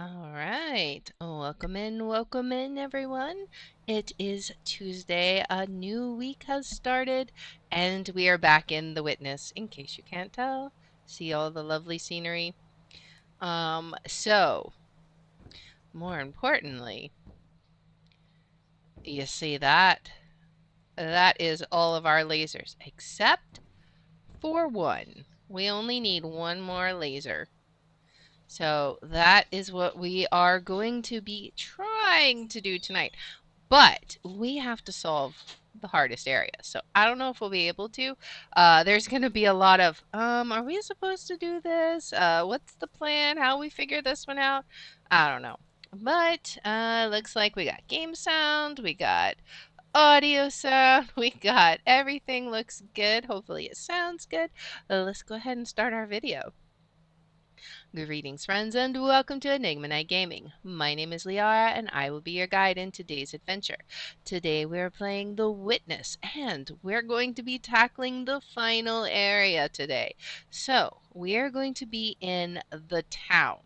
All right. Welcome in, everyone. It is Tuesday. A new week has started, and we are back in The Witness, in case you can't tell. See all the lovely scenery. So, more importantly, you see that? That is all of our lasers, except for one. We only need one more laser. So that is what we are going to be trying to do tonight. But we have to solve the hardest area. So I don't know if we'll be able to. There's going to be a lot of, are we supposed to do this? What's the plan? How we figure this one out? I don't know. But looks like we got game sound, we got audio sound, we got everything looks good. Hopefully it sounds good. Let's go ahead and start our video. Greetings, friends, and welcome to Enigma Night Gaming. My name is Liara, and I will be your guide in today's adventure. Today we're playing The Witness, and we're going to be tackling the final area today. So, we are going to be in the town.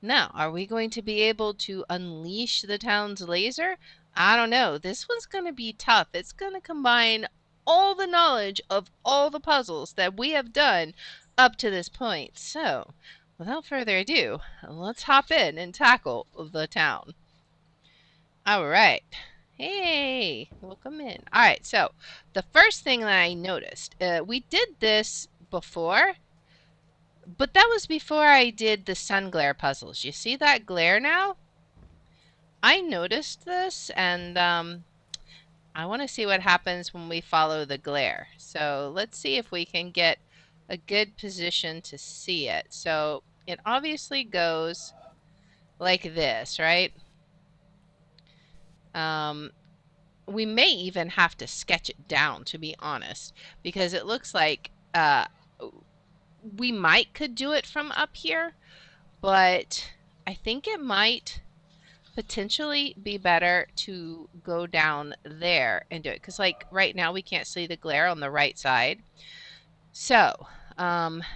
Now, are we going to be able to unleash the town's laser? I don't know. This one's going to be tough. It's going to combine all the knowledge of all the puzzles that we have done up to this point. So, without further ado, let's hop in and tackle the town. All right. Hey, welcome in. All right, so the first thing that I noticed, we did this before, but that was before I did the sun glare puzzles. You see that glare now? I noticed this, and I want to see what happens when we follow the glare. So let's see if we can get a good position to see it. So it obviously goes like this, right? We may even have to sketch it down, to be honest, because it looks like we could do it from up here, but I think it might potentially be better to go down there and do it, because like right now we can't see the glare on the right side. So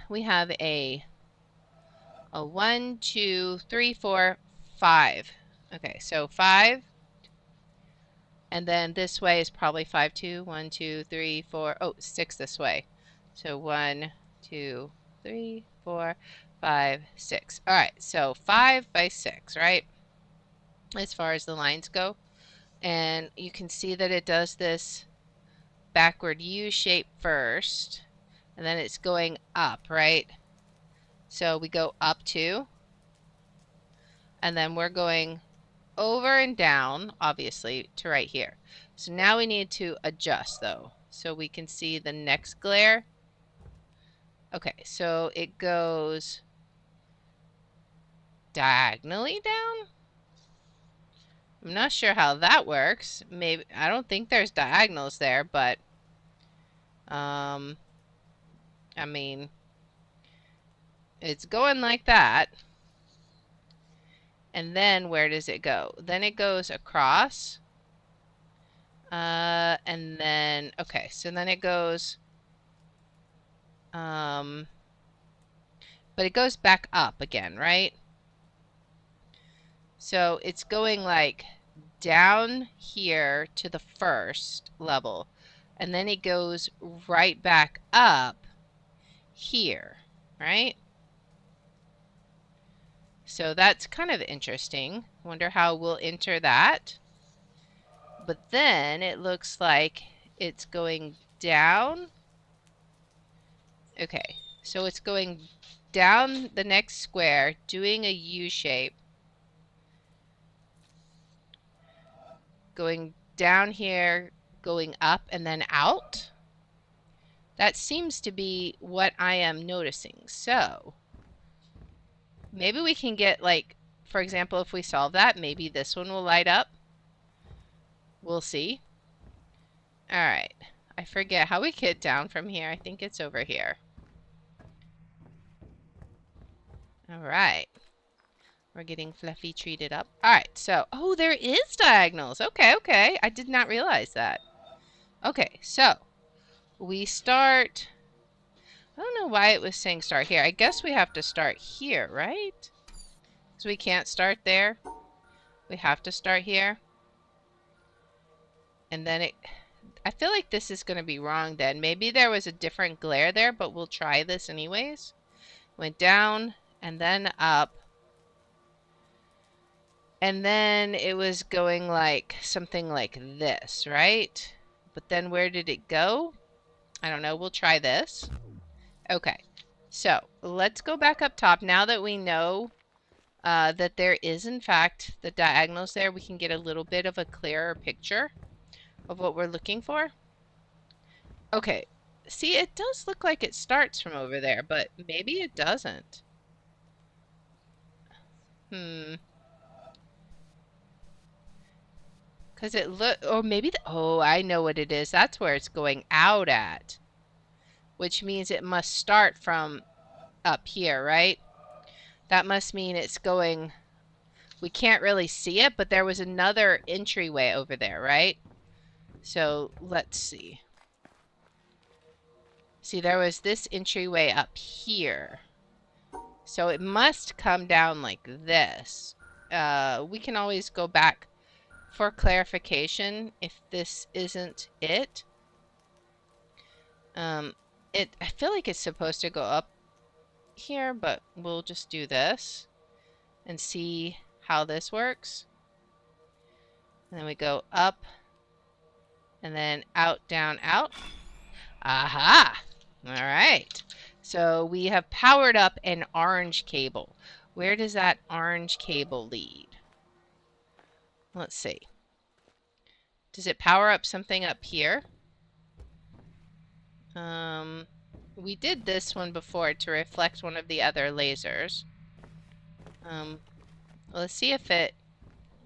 we have a 1, 2, 3, 4, 5. Okay, so 5, and then this way is probably 5, 2, 1, 2, 3, 4, 6 this way. So 1, 2, 3, 4, 5, 6. All right, so 5 by 6, right? As far as the lines go. And you can see that it does this backward U shape first, and then it's going up, right? So we go up 2, and then we're going over and down, obviously, to right here. So now we need to adjust, though, so we can see the next glare. Okay, so it goes diagonally down. I'm not sure how that works. Maybe, I don't think there's diagonals there, but I mean, it's going like that. And then where does it go? Then it goes across. And then, okay, so then it goes, but it goes back up again, right? So it's going like down here to the first level, and then it goes right back up here, right? So that's kind of interesting. Wonder how we'll enter that. But then it looks like it's going down. Okay, so it's going down the next square, doing a U shape, going down here, going up, and then out. That seems to be what I am noticing. So maybe we can get, like, for example, if we solve that, maybe this one will light up. We'll see. All right. I forget how we get down from here. I think it's over here. All right. We're getting fluffy treated up. All right. So, oh, there is diagonals. Okay, okay. I did not realize that. Okay, so we start. I don't know why it was saying start here. I guess we have to start here, right? So we can't start there. We have to start here. And then I feel like this is going to be wrong then. Maybe there was a different glare there, but we'll try this anyways. Went down and then up. And then it was going like something like this, right? But then where did it go? I don't know. We'll try this. Okay. So let's go back up top. Now that we know that there is, in fact, the diagonals there, we can get a little bit of a clearer picture of what we're looking for. Okay. See, it does look like it starts from over there, but maybe it doesn't. Because it look, or maybe, oh, I know what it is. That's where it's going out at, which means it must start from up here, right? That must mean it's going, we can't really see it, but there was another entryway over there, right? So let's see. See, there was this entryway up here. So it must come down like this. We can always go back for clarification if this isn't it. I feel like it's supposed to go up here, but we'll just do this and see how this works. And then we go up and then out, down, out. Aha! All right. So we have powered up an orange cable. Where does that orange cable lead? Let's see. Does it power up something up here? We did this one before to reflect one of the other lasers. Let's see if it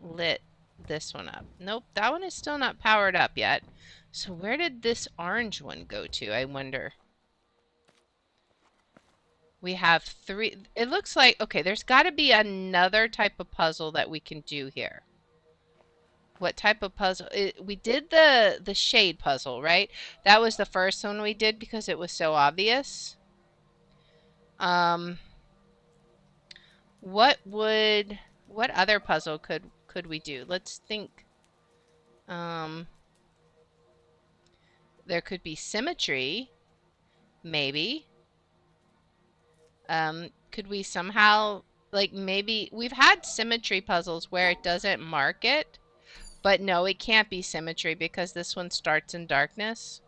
lit this one up. Nope, that one is still not powered up yet. So where did this orange one go to, I wonder? We have 3. It looks like, okay, there's got to be another type of puzzle that we can do here. What type of puzzle? We did the shade puzzle, right? That was the first one we did because it was so obvious. What other puzzle could we do? Let's think. There could be symmetry, maybe. Could we somehow, like, maybe we've had symmetry puzzles where it doesn't mark it, but no, it can't be symmetry because this one starts in darkness.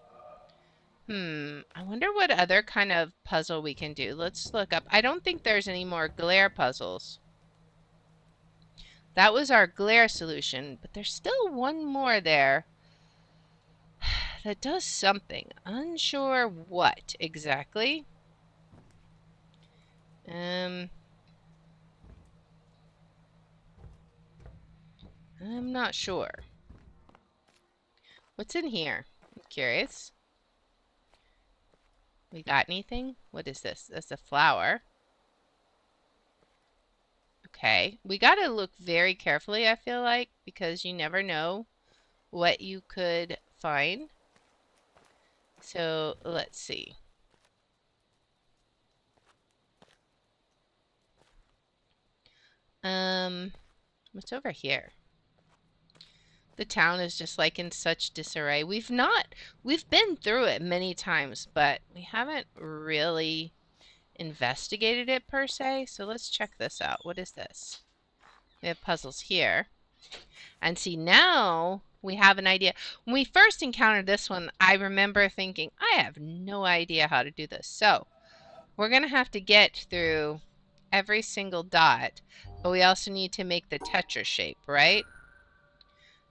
I wonder what other kind of puzzle we can do. Let's look up. I don't think there's any more glare puzzles. That was our glare solution, but there's still one more there that does something. Unsure what exactly. I'm not sure. What's in here? I'm curious. We got anything? What is this? That's a flower. Okay. We gotta look very carefully, I feel like, because you never know what you could find. So let's see. What's over here? The town is just like in such disarray. We've been through it many times, but we haven't really investigated it per se. So let's check this out. What is this? We have puzzles here. And see, now we have an idea. When we first encountered this one, I remember thinking, I have no idea how to do this. So we're going to have to get through every single dot, but we also need to make the tetra shape, right?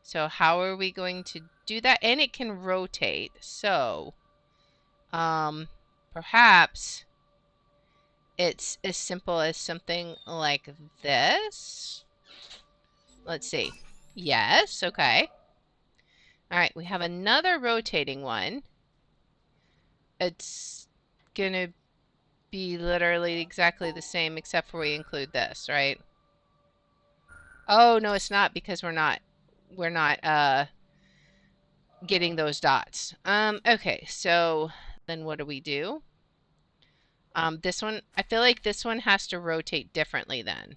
So how are we going to do that? And it can rotate. So perhaps it's as simple as something like this. Let's see. Yes, okay. All right, we have another rotating one. It's going to be literally exactly the same except for we include this, right? Oh, no, it's not because we're not getting those dots. Okay, so then what do we do? This one, I feel like this one has to rotate differently then.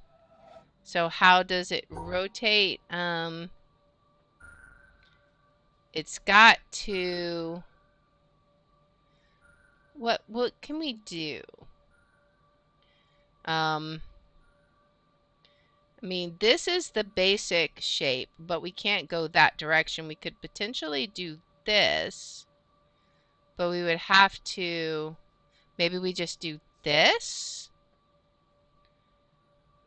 So how does it rotate? It's got to, what can we do? I mean, this is the basic shape, but we can't go that direction. We could potentially do this, but we would have to, maybe we just do this?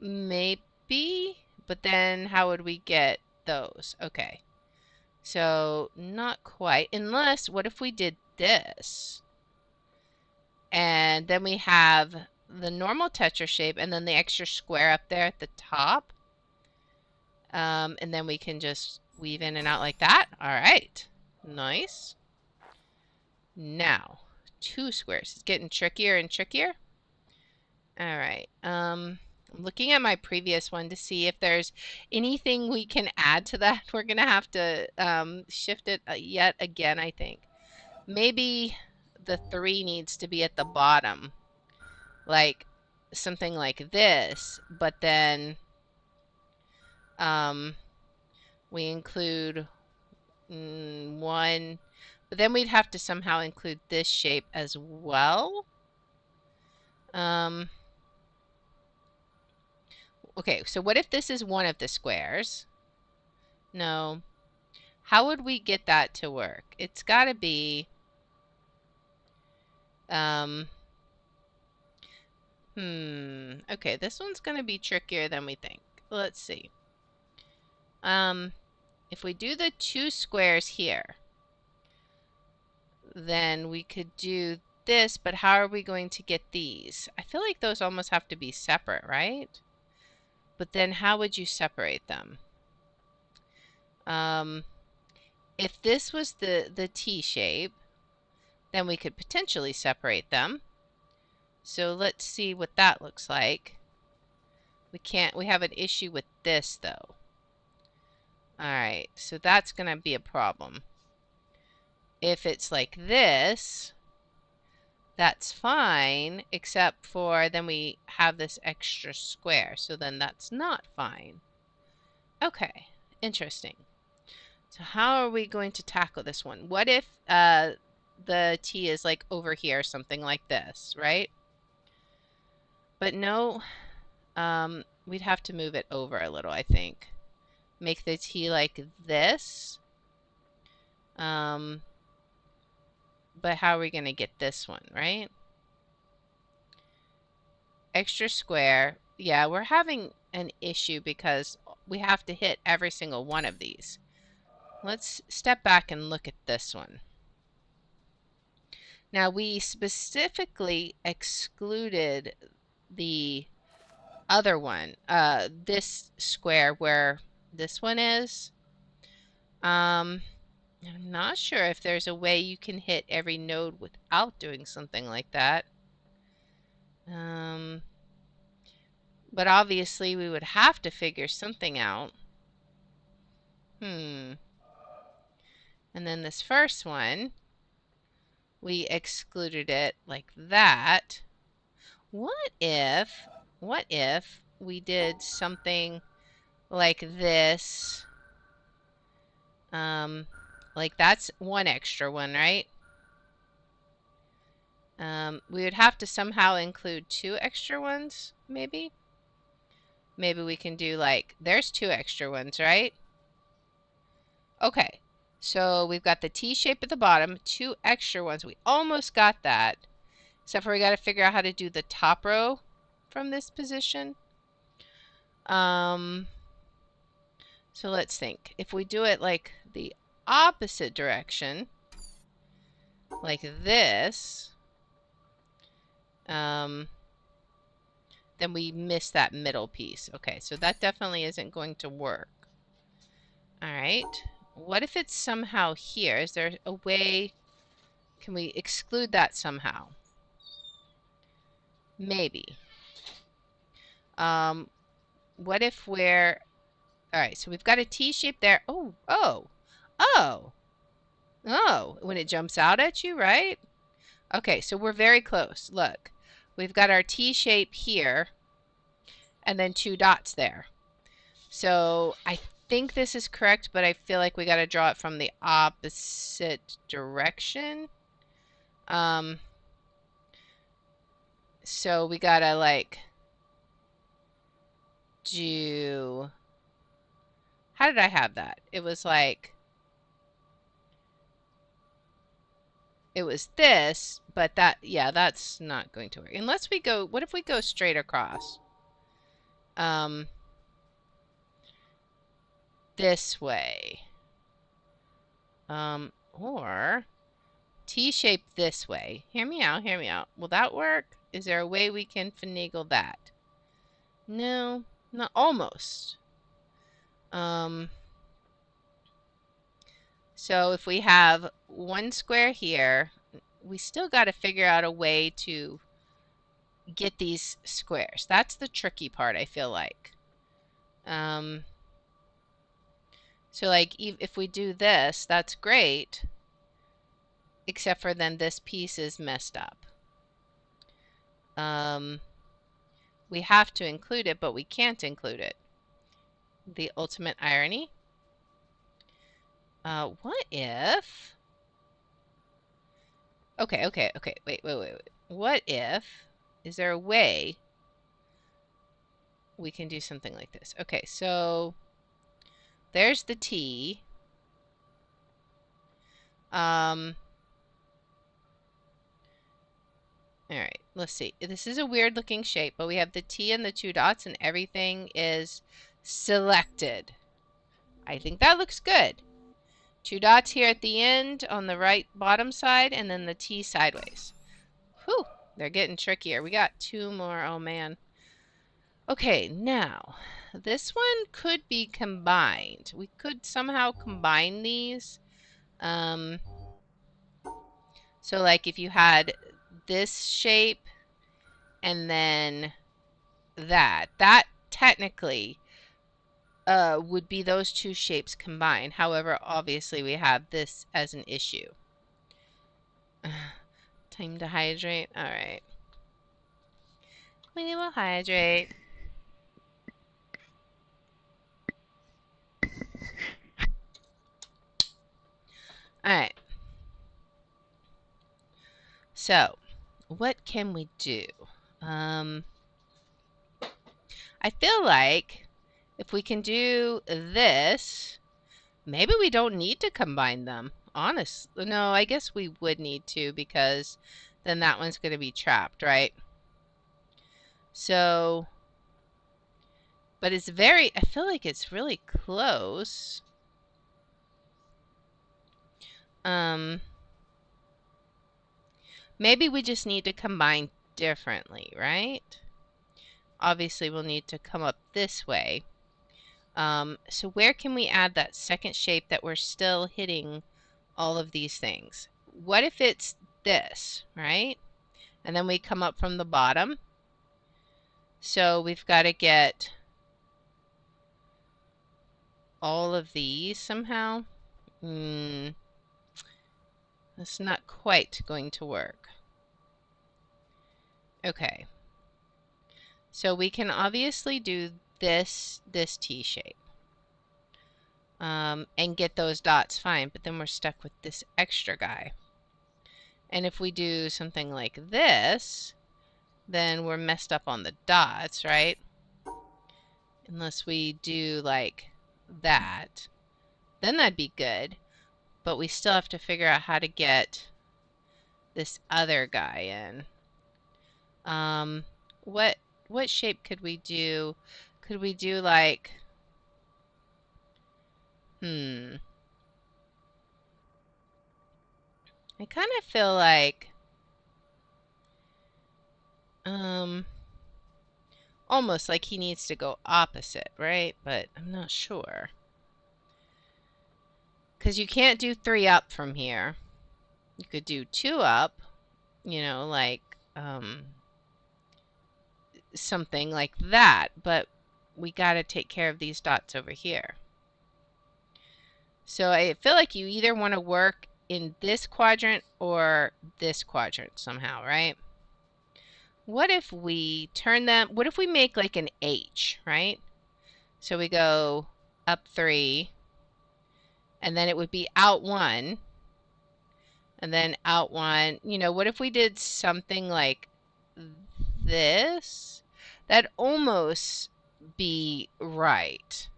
Maybe, but then how would we get those? Okay, so not quite, unless, what if we did this? And then we have the normal tetra shape and then the extra square up there at the top. And then we can just weave in and out like that. All right, nice. Now, 2 squares. It's getting trickier and trickier. All right. I'm looking at my previous one to see if there's anything we can add to that. We're going to have to shift it yet again, I think. Maybe the 3 needs to be at the bottom. Like something like this, but then we include 1, but then we'd have to somehow include this shape as well. Okay, so what if this is one of the squares? No. How would we get that to work? It's got to be, okay, this one's going to be trickier than we think. Let's see. If we do the 2 squares here, then we could do this, but how are we going to get these? I feel like those almost have to be separate, right? But then how would you separate them? If this was the T shape, then we could potentially separate them. So let's see what that looks like. We can't, we have an issue with this though. All right, so that's going to be a problem. If it's like this, that's fine, except for then we have this extra square, so then that's not fine. Okay, interesting. So how are we going to tackle this one? What if the T is like over here, something like this, right? But no, we'd have to move it over a little, I think. Make the T like this. But how are we going to get this one, right? Extra square. Yeah, we're having an issue because we have to hit every single one of these. Let's step back and look at this one. Now, we specifically excluded the other one, this square where this one is. I'm not sure if there's a way you can hit every node without doing something like that. But obviously we would have to figure something out. And then this first one, we excluded it like that. What if we did something like this? Like that's one extra one, right? We would have to somehow include 2 extra ones, maybe? Maybe we can do like, there's 2 extra ones, right? Okay, so we've got the T shape at the bottom, 2 extra ones. We almost got that, except for we got to figure out how to do the top row from this position. So let's think. If we do it like the opposite direction, like this, then we miss that middle piece. Okay, so that definitely isn't going to work. All right, what if it's somehow here? Is there a way, can we exclude that somehow? Maybe. What if we're, all right, so we've got a T shape there. Oh, when it jumps out at you, right? Okay, so we're very close. Look, we've got our T shape here and then 2 dots there. So I think this is correct, but I feel like we got to draw it from the opposite direction. So we got to like do, how did I have that? It was like, it was this, but that, yeah, that's not going to work. Unless we go, what if we go straight across? This way. Or T-shape this way. Hear me out, hear me out. Will that work? Is there a way we can finagle that? No, not almost. So if we have one square here, we still got to figure out a way to get these squares. That's the tricky part, I feel like. So like if we do this, that's great, except for then this piece is messed up. We have to include it, but we can't include it. The ultimate irony. What if... Okay, wait. What if... Is there a way we can do something like this? Okay, so there's the T. All right, let's see. This is a weird looking shape, but we have the T and the two dots and everything is selected. I think that looks good. Two dots here at the end on the right bottom side and then the T sideways. Whew, they're getting trickier. We got two more. Oh man. Okay, now this one could be combined. We could somehow combine these. So like if you had this shape and then that technically would be those two shapes combined. However, obviously we have this as an issue. Time to hydrate. All right. We will hydrate. All right. So, what can we do? I feel like if we can do this, maybe we don't need to combine them. Honestly, no, I guess we would need to because then that one's going to be trapped, right? So, but it's very, I feel like it's really close. Maybe we just need to combine differently, right? Obviously, we'll need to come up this way. So where can we add that second shape that we're still hitting all of these things? What if it's this, right? And then we come up from the bottom. So we've got to get all of these somehow. That's not quite going to work. Okay. So we can obviously do this T shape. And get those dots fine, but then we're stuck with this extra guy. And if we do something like this, then we're messed up on the dots, right? Unless we do like that, then that'd be good. But we still have to figure out how to get this other guy in. What shape could we do? Could we do like, I kind of feel like, almost like he needs to go opposite, right? But I'm not sure. Because you can't do 3 up from here. You could do 2 up, you know, like something like that. But we got to take care of these dots over here. So I feel like you either want to work in this quadrant or this quadrant somehow, right? What if we turn them, what if we make like an H, right? So we go up 3, and then it would be out 1, and then out 1. You know, what if we did something like this? That'd almost be right.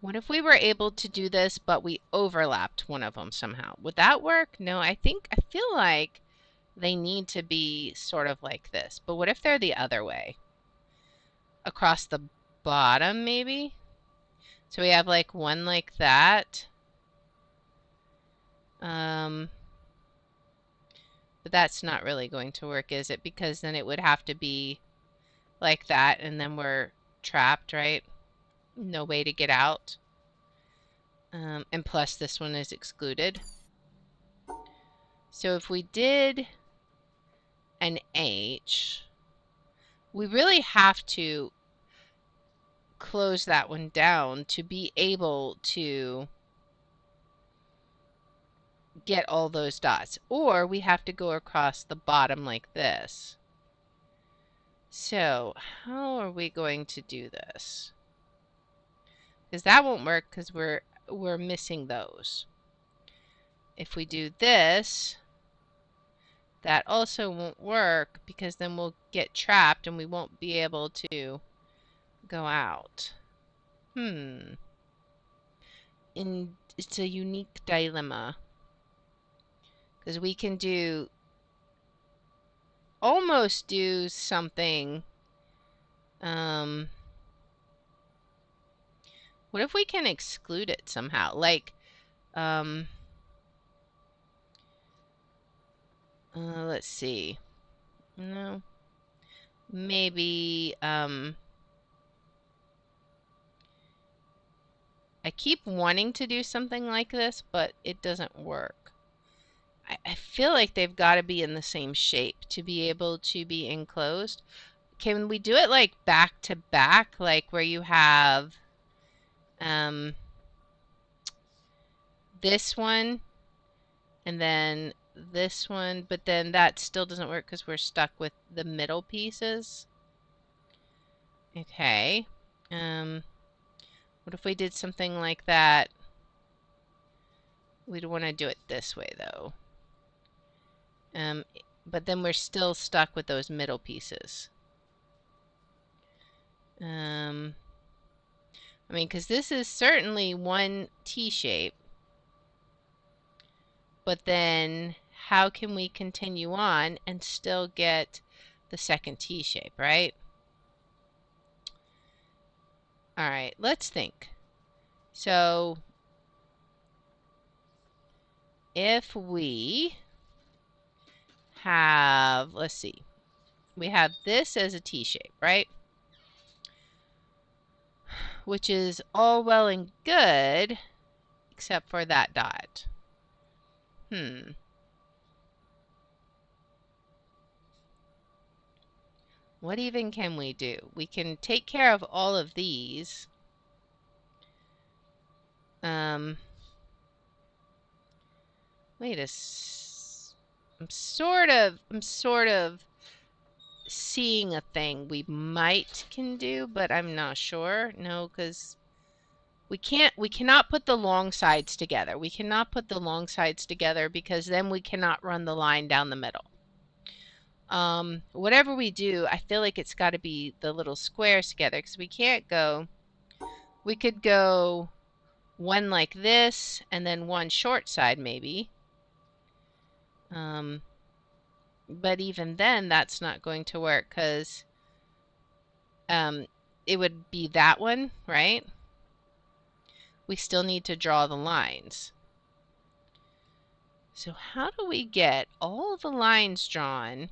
What if we were able to do this, but we overlapped one of them somehow? Would that work? No, I feel like they need to be sort of like this. But what if they're the other way? Across the bottom, maybe? So we have like one like that. But that's not really going to work, is it? Because then it would have to be like that, and then we're trapped, right? No way to get out. And plus this one is excluded. So if we did an H, we really have to close that one down to be able to get all those dots. Or we have to go across the bottom like this. So how are we going to do this? Because that won't work because we're missing those. If we do this, that also won't work because then we'll get trapped and we won't be able to go out. And it's a unique dilemma because we can almost do something. What if we can exclude it somehow? Like, let's see. No. Maybe, I keep wanting to do something like this, but it doesn't work. I feel like they've got to be in the same shape to be able to be enclosed. Can we do it like back to back, like where you have this one and then this one, but then that still doesn't work because we're stuck with the middle pieces? Okay. What if we did something like that? We'd want to do it this way though. But then we're still stuck with those middle pieces. I mean, because this is certainly one T-shape. But then how can we continue on and still get the second T-shape, right? All right, let's think. So if we have, let's see, we have this as a T-shape, right? Which is all well and good, except for that dot. What even can we do? We can take care of all of these. Wait I'm sort of seeing a thing we might can do, but I'm not sure. No, because we cannot put the long sides together. We cannot put the long sides together because then we cannot run the line down the middle. Whatever we do, I feel like it's got to be the little squares together because we can't go. We could go one like this and then one short side maybe. But even then, that's not going to work because it would be that one, right? We still need to draw the lines. So how do we get all the lines drawn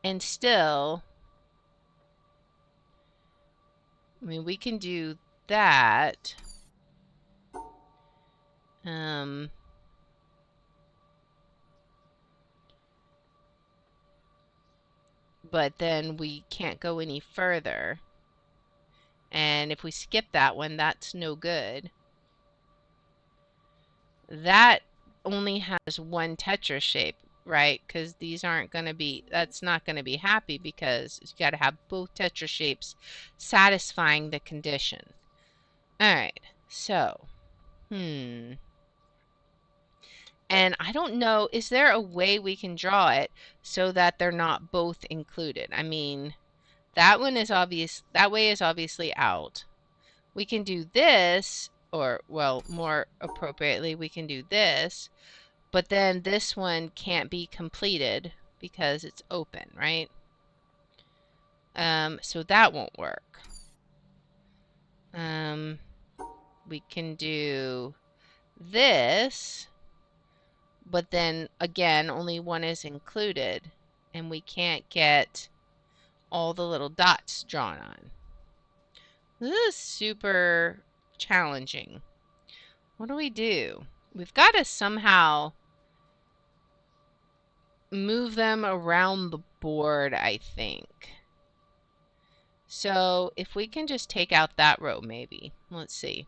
and still, I mean, we can do that. But then we can't go any further. And if we skip that one, that's no good. That only has one tetra shape. right? Because these aren't going to be, that's not going to be happy because you got to have both tetra shapes satisfying the condition. All right, so, and I don't know, is there a way we can draw it so that they're not both included? I mean, that one is obvious, that way is obviously out. We can do this, or, well, more appropriately, we can do this, but then this one can't be completed because it's open, right? So that won't work. We can do this, but then again, only one is included, and we can't get all the little dots drawn on. This is super challenging. What do we do? We've got to somehow move them around the board, I think. So if we can just take out that row, maybe. Let's see.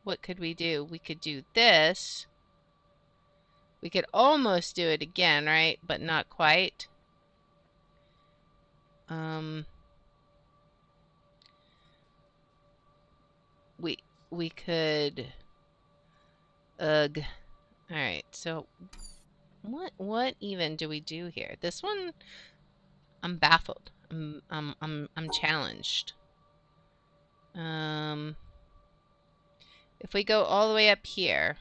What could we do? We could do this. We could almost do it again, right? But not quite. We could. Ugh. All right. So what even do we do here? This one, I'm baffled. I'm challenged. If we go all the way up here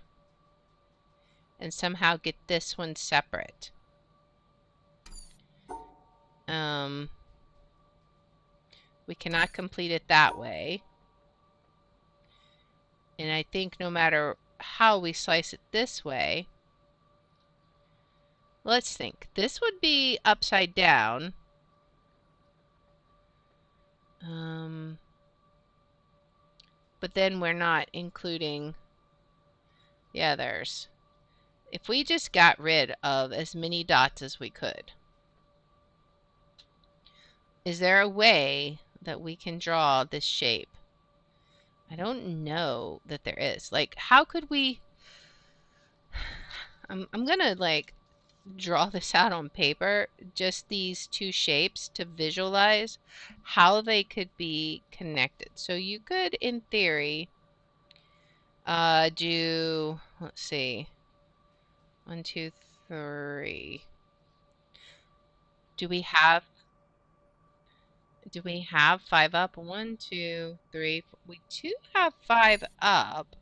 and somehow get this one separate. We cannot complete it that way. And I think no matter how we slice it this way, let's think. This would be upside down. But then we're not including the others. If we just got rid of as many dots as we could, is there a way that we can draw this shape? I don't know that there is. Like, how could we... I'm gonna, like, draw this out on paper, just these two shapes, to visualize how they could be connected. So you could, in theory, do, let's see, 1, 2, 3. Do we have 5 up? 1, 2, 3. We do have 5 up,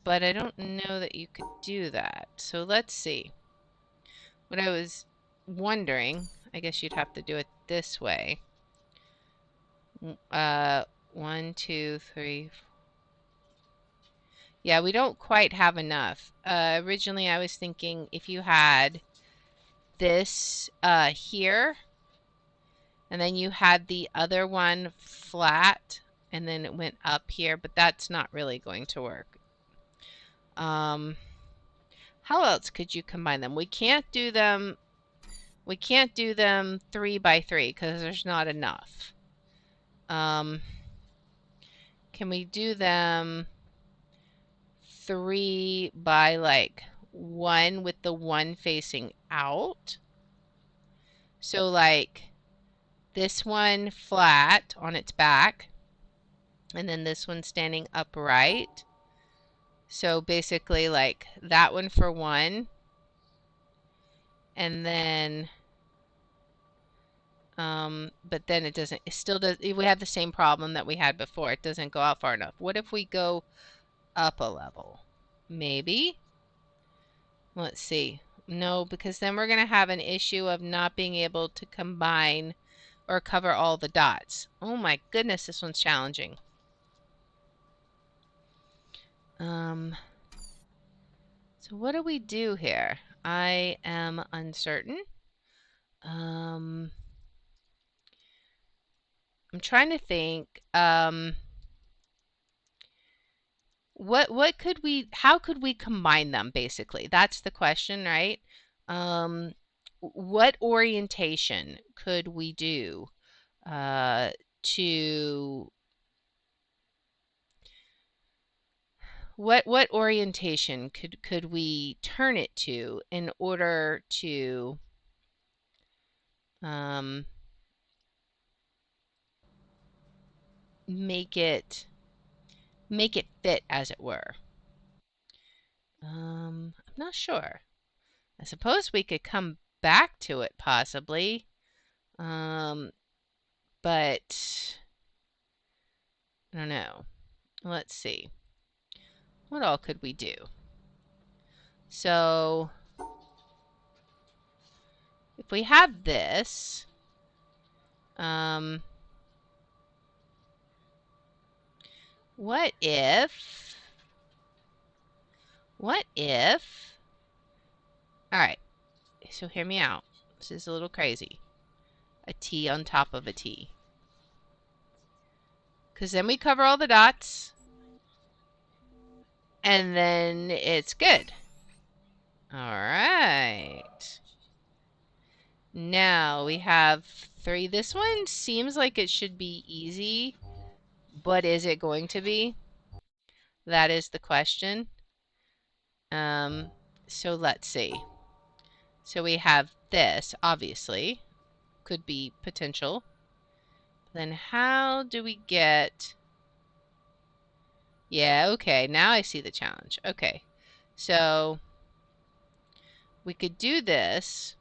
but I don't know that you could do that. So let's see. What I was wondering, I guess you'd have to do it this way. 1, 2, 3. Yeah, we don't quite have enough. Originally I was thinking if you had this here, and then you had the other one flat, and then it went up here, but that's not really going to work. How else could you combine them? We can't do them 3 by 3 because there's not enough. Can we do them 3 by like 1 with the 1 facing out? So like this one flat on its back, and then this one standing upright. So basically like that one for 1, and then but then it still does, we have the same problem that we had before. It doesn't go out far enough. What if we go up a level? Maybe. Let's see. No, because then we're going to have an issue of not being able to combine or cover all the dots. Oh my goodness, this one's challenging. So what do we do here? I am uncertain. I'm trying to think. What could we, how could we combine them, basically? That's the question, right? What orientation could we do to what orientation could we turn it to in order to make it fit, as it were? I'm not sure. I suppose we could come back to it possibly. But I don't know. Let's see. What all could we do? So if we have this, what if, all right, so hear me out. This is a little crazy. A T on top of a T. Because then we cover all the dots. And then it's good. All right. Now we have 3. This one seems like it should be easy, but is it going to be? That is the question. So let's see. So we have this, obviously, could be potential. Then how do we get... Yeah, okay, now I see the challenge. Okay, so we could do this,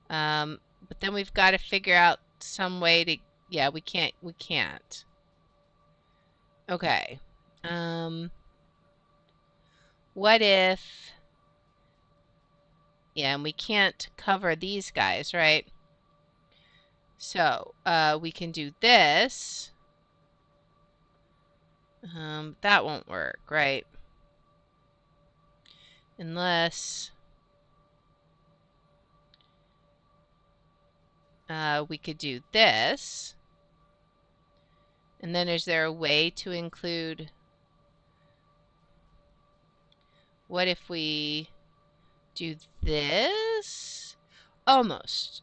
but then we've got to figure out some way to... Yeah, we can't. Okay, what if... Yeah, and we can't cover these guys, right? So, we can do this. That won't work, right? Unless we could do this. And then is there a way to include... What if we do this? Almost.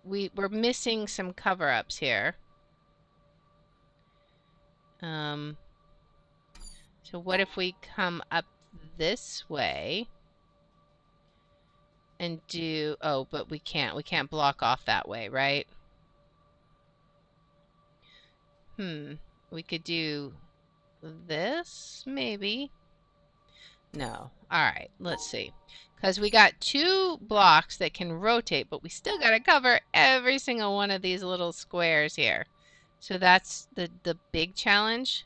We're missing some cover-ups here. So what if we come up this way and do... Oh, but we can't. We can't block off that way, right? We could do this, maybe. No. All right, let's see. Because we got 2 blocks that can rotate, but we still got to cover every single one of these little squares here. So that's the big challenge.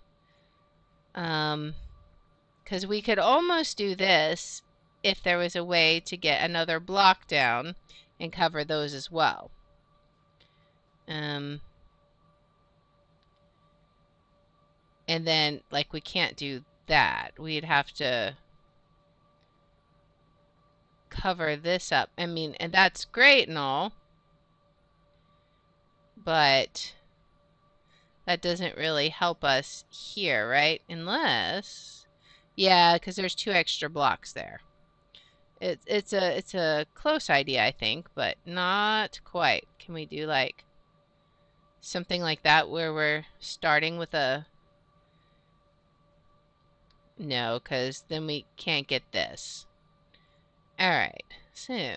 Because we could almost do this if there was a way to get another block down and cover those as well. And then, like, we can't do that. We'd have to cover this up. I mean, and that's great and all, but that doesn't really help us here, right? Unless, yeah, because there's 2 extra blocks there. It's a close idea, I think, but not quite. Can we do like something like that where we're starting with a... No, because then we can't get this. All right, so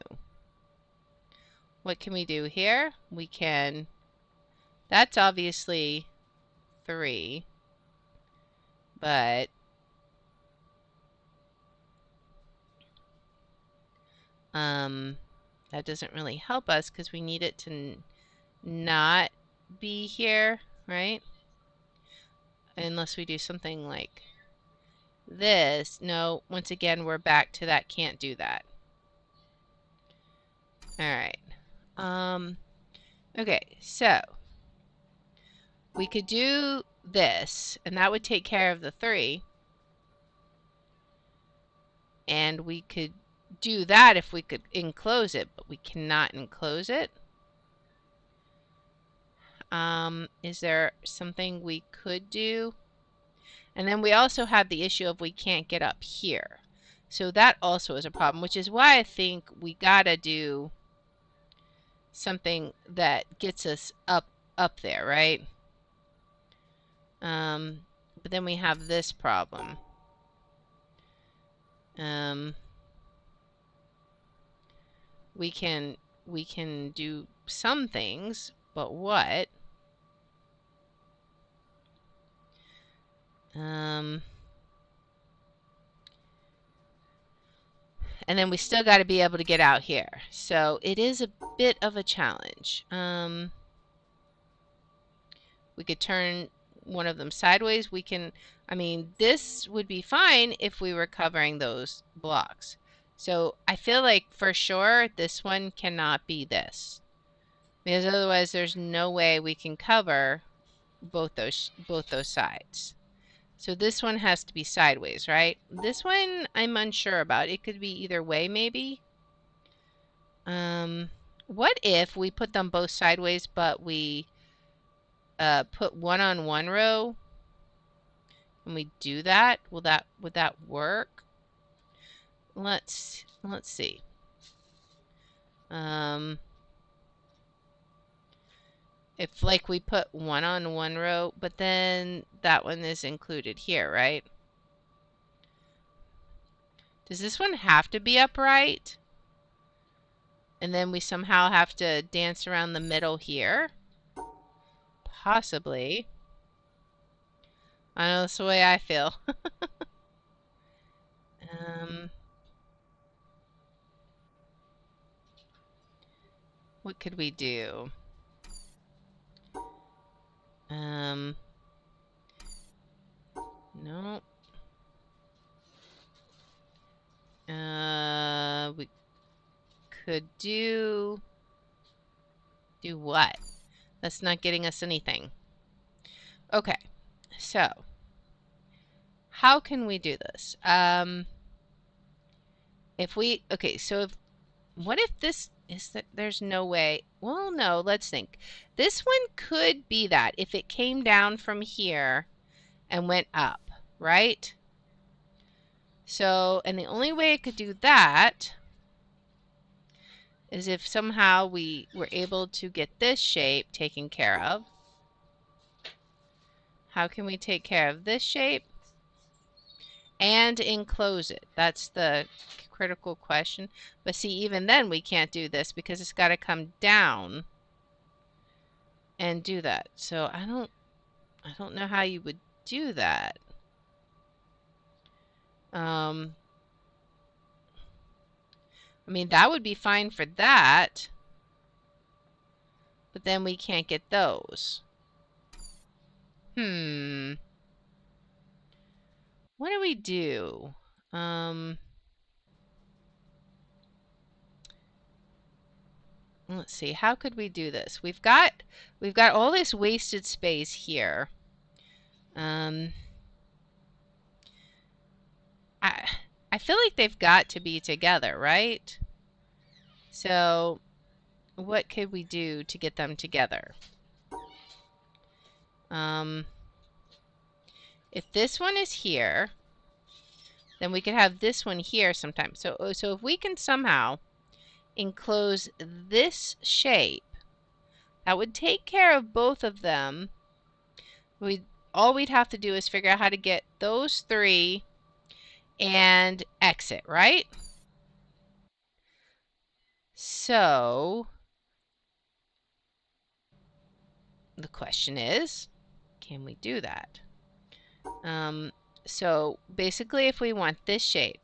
what can we do here? We can... That's obviously 3, but that doesn't really help us because we need it to not be here, right? Unless we do something like this. No, once again, we're back to that can't do that. All right. Okay, so we could do this, and that would take care of the 3. And we could do that if we could enclose it, but we cannot enclose it. Is there something we could do? And then we also have the issue of we can't get up here. So that also is a problem, which is why I think we gotta do something that gets us up there, right? But then we have this problem. We can do some things, but what? And then we still got to be able to get out here. So it is a bit of a challenge. We could turn one of them sideways. We can, I mean, this would be fine if we were covering those blocks. So I feel like for sure this one cannot be this, because otherwise there's no way we can cover both those sides. So this one has to be sideways, right? This one I'm unsure about. It could be either way, maybe. What if we put them both sideways, but we put one on one row? Can we do that? Would that work? Let's see. If like we put one on one row, but then that one is included here, right? Does this one have to be upright? And then we somehow have to dance around the middle here? Possibly. I know that's the way I feel. What could we do? No. We could do what? That's not getting us anything. Okay, so how can we do this? What if this is that there's no way? Well, no, let's think. This one could be that if it came down from here and went up, right? So, and the only way it could do that is if somehow we were able to get this shape taken care of. How can we take care of this shape and enclose it? That's the critical question. But see, even then we can't do this because it's got to come down and do that. So I don't know how you would do that. I mean, that would be fine for that, but then we can't get those. What do we do? Let's see. How could we do this? We've got all this wasted space here. I feel like they've got to be together, right? So what could we do to get them together? If this one is here, then we could have this one here sometime. So if we can somehow enclose this shape, that would take care of both of them. All we'd have to do is figure out how to get those three and exit, right? So the question is, can we do that? So basically, if we want this shape,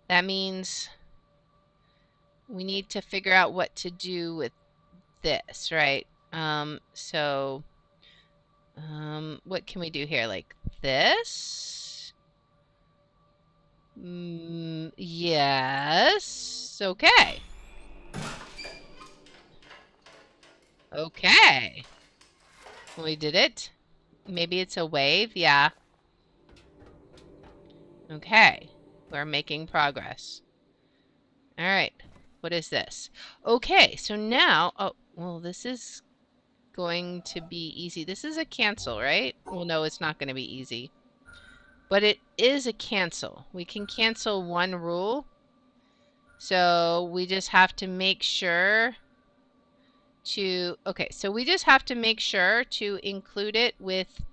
that means we need to figure out what to do with this, right? What can we do here? Like this? Yes. Okay. Okay. We did it. Maybe it's a wave. Yeah. Okay. We're making progress. All right. What is this? Okay. So now, oh, well, this is going to be easy. This is a cancel, right? Well, no, it's not going to be easy. But it is a cancel. We can cancel one rule. So we just have to make sure to, okay, so we just have to make sure to include it with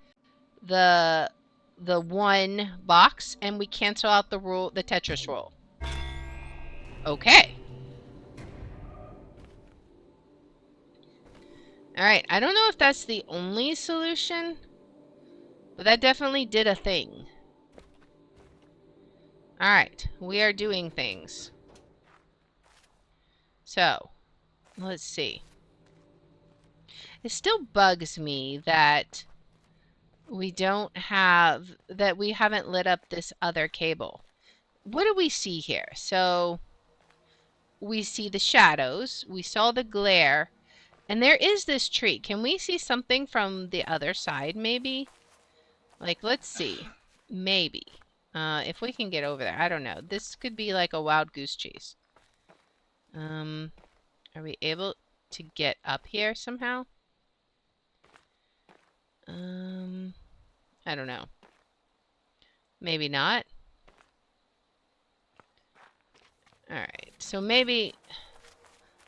the one box and we cancel out the Tetris roll. Okay. All right. I don't know if that's the only solution, but that definitely did a thing. All right. We are doing things. So, let's see. It still bugs me that we haven't lit up this other cable. What do we see here? So, we see the shadows, we saw the glare, and there is this tree. Can we see something from the other side, maybe? Like, let's see. Maybe. If we can get over there. I don't know. This could be like a wild goose chase. Are we able to get up here somehow? I don't know. Maybe not. Alright, so maybe...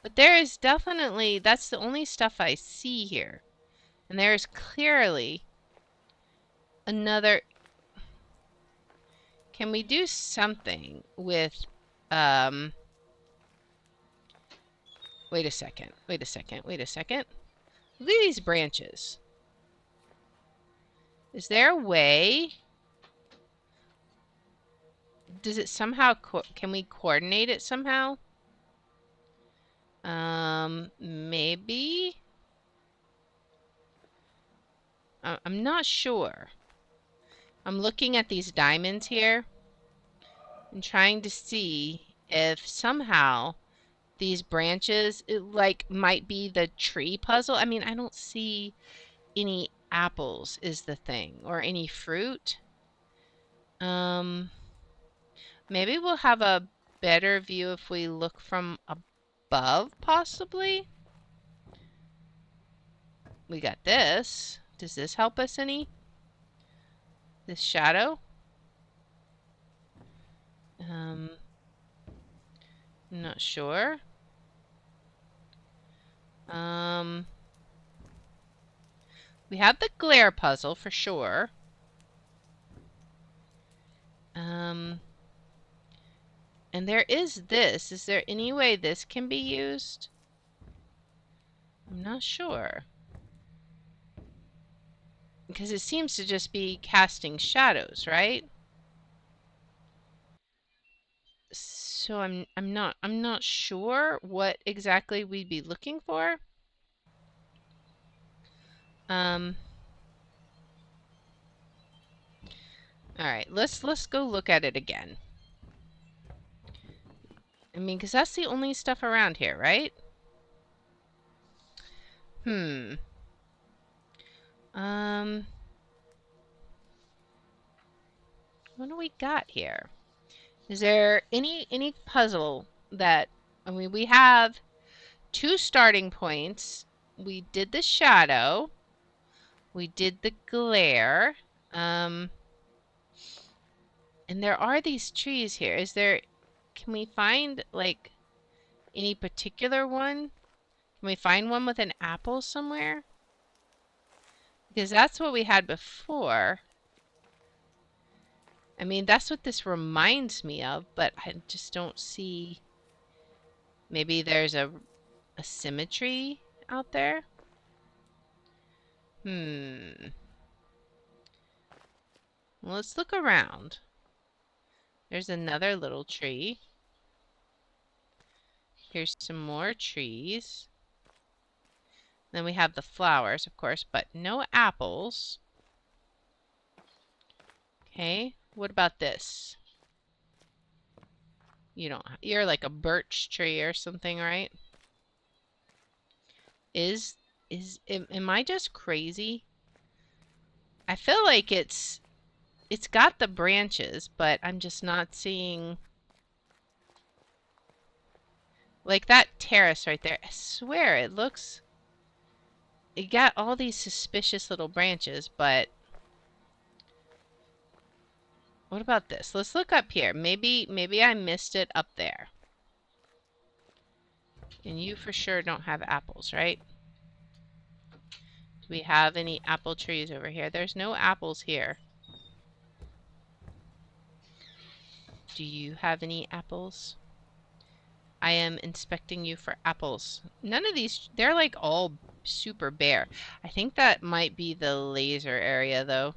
But there is definitely... That's the only stuff I see here. And there is clearly another... Can we do something with... Wait a second. Wait a second. Wait a second. Look at these branches. Is there a way... Does it somehow... Can we coordinate it somehow? Maybe? I'm not sure. I'm looking at these diamonds here and trying to see if somehow these branches might be the tree puzzle. I mean, I don't see any apples is the thing, or any fruit. Maybe we'll have a better view if we look from above, possibly. We got this. Does this help us any? This shadow? Not sure. We have the glare puzzle for sure. And there is this. Is there any way this can be used? I'm not sure. Because it seems to just be casting shadows, right? So I'm not sure what exactly we'd be looking for. All right, let's go look at it again. I mean, because that's the only stuff around here, right? What do we got here? Is there any puzzle that... I mean, we have 2 starting points. We did the shadow. We did the glare. And there are these trees here. Is there... Can we find, like, any particular one? Can we find one with an apple somewhere? Because that's what we had before. I mean, that's what this reminds me of, but I just don't see... Maybe there's a symmetry out there? Well, let's look around. There's another little tree. Here's some more trees. Then we have the flowers, of course, but no apples. Okay, what about this? You're like a birch tree or something, right? Am I just crazy? I feel like it's got the branches, but I'm just not seeing... Like that terrace right there. I swear it looks... It got all these suspicious little branches, but... What about this? Let's look up here. Maybe I missed it up there. And you for sure don't have apples, right? we have any apple trees over here? There's no apples here. Do you have any apples? I am inspecting you for apples. None of these, they're like all super bare. I think that might be the laser area though.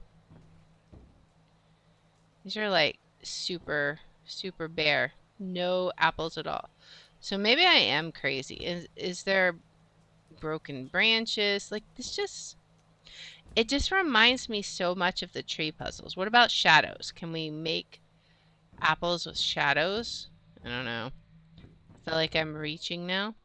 These are like super, super bare. No apples at all. So maybe I am crazy. Is there broken branches? Like this just, it just reminds me so much of the tree puzzles. What about shadows? Can we make apples with shadows? I don't know. I feel like I'm reaching now.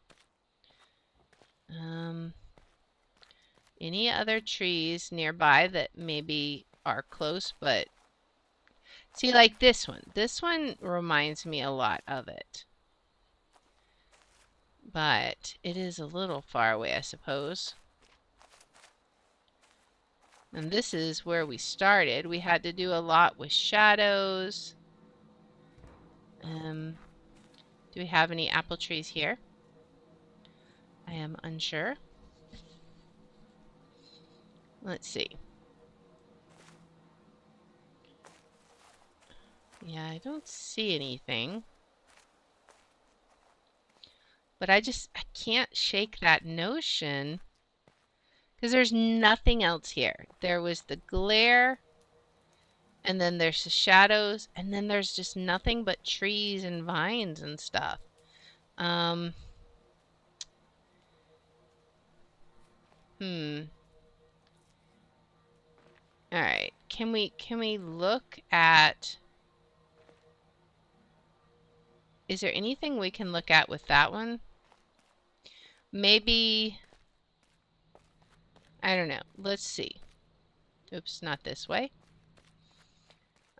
Any other trees nearby that maybe are close, but see, like this one. This one reminds me a lot of it. But it is a little far away, I suppose. And this is where we started. We had to do a lot with shadows. Do we have any apple trees here? I am unsure. Let's see. Yeah, I don't see anything. But I can't shake that notion. Because there's nothing else here. There was the glare. And then there's the shadows. And then there's just nothing but trees and vines and stuff. All right. Can we look at... Is there anything we can look at with that one? Maybe... I don't know. Let's see. Oops, not this way.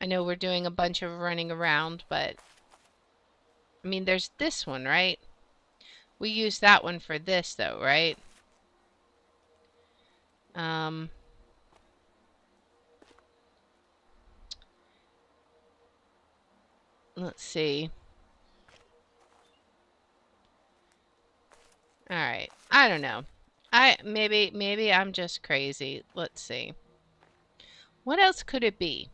I know we're doing a bunch of running around, but... I mean, there's this one, right? We use that one for this, though, right? Let's see. All right. I don't know. Maybe I'm just crazy. Let's see. What else could it be?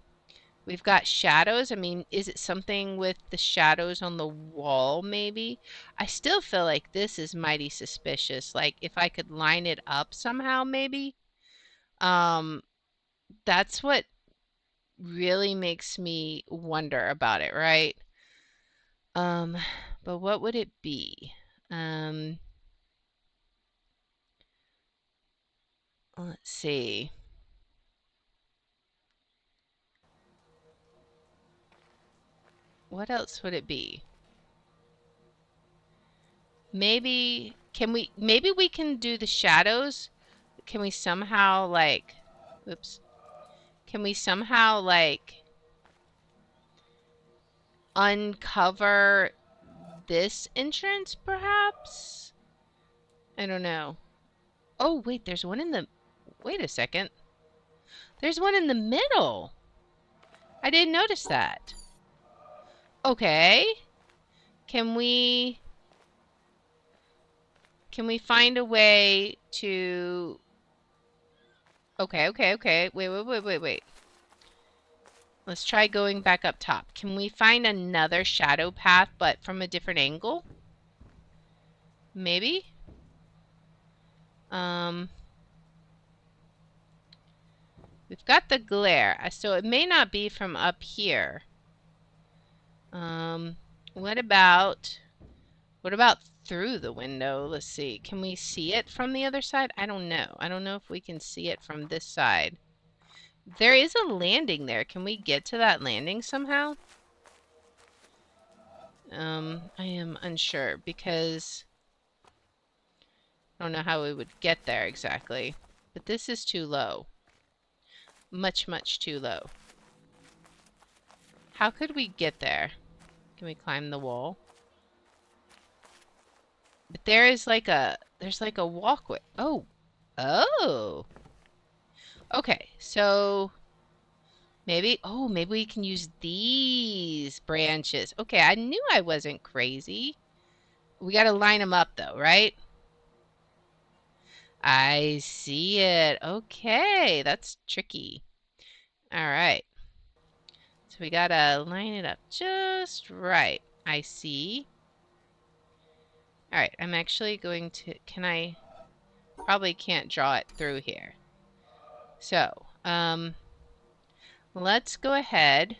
We've got shadows. I mean, is it something with the shadows on the wall, maybe? I still feel like this is mighty suspicious. Like, if I could line it up somehow, maybe? That's what really makes me wonder about it, right? But what would it be? Let's see. What else would it be? Maybe maybe we can do the shadows? Can we somehow like, oops. Can we somehow like uncover this entrance perhaps? I don't know. Oh, wait, there's one in the, wait a second. There's one in the middle. I didn't notice that. Okay. Can we find a way to... Okay. Wait. Let's try going back up top. Can we find another shadow path, but from a different angle? Maybe? We've got the glare, so it may not be from up here. What about through the window? Let's see. Can we see it from the other side? I don't know. I don't know if we can see it from this side. There is a landing there. Can we get to that landing somehow? I am unsure because I don't know how we would get there exactly. But this is too low. Much, much too low. How could we get there? Can we climb the wall? But there is like a, there's like a walkway. Oh. Oh. Okay, so maybe, oh, maybe we can use these branches. Okay, I knew I wasn't crazy. We got to line them up though, right? I see it. Okay, that's tricky. All right. So we gotta line it up just right. I see. All right, I'm actually going to, probably can't draw it through here. So, let's go ahead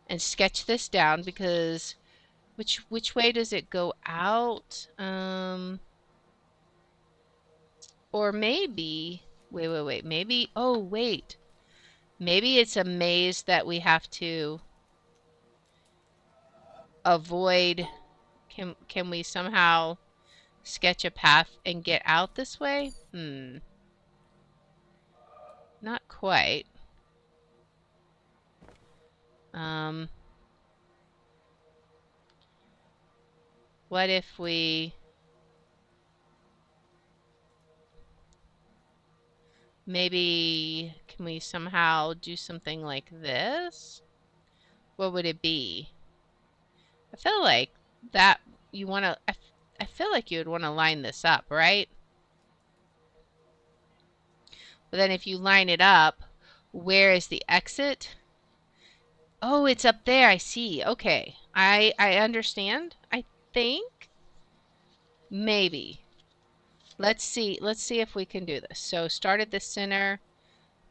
and sketch this down because which way does it go out? Or maybe, wait. Maybe, oh, wait. Maybe it's a maze that we have to avoid. Can we somehow sketch a path and get out this way? Not quite. What if we maybe can we somehow do something like this? What would it be? I feel like that you want to I feel like you would want to line this up, right? But then if you line it up, where is the exit? Oh, it's up there. I see. Okay. I understand. I think maybe. Let's see. Let's see if we can do this. So start at the center,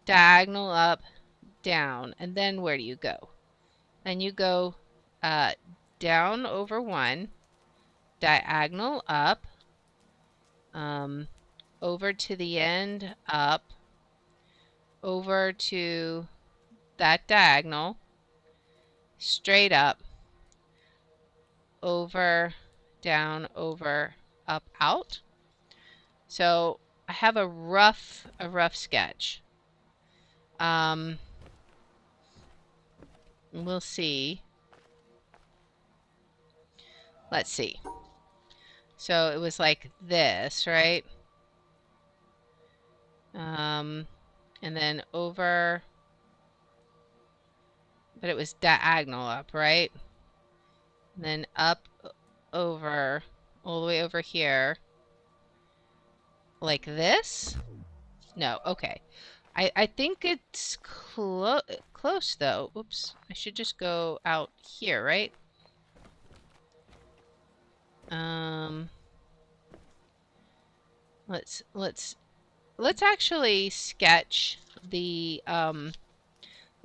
diagonal up, down, and then where do you go? Then you go down over one, diagonal up, over to the end, up, over to that diagonal, straight up, over, down, over, up, out. So I have a rough sketch. We'll see. Let's see. So it was like this, right? And then over, but it was diagonal up, right? And then up, over, all the way over here, like this? No, okay. I think it's close though. Oops, I should just go out here, right? Let's actually sketch the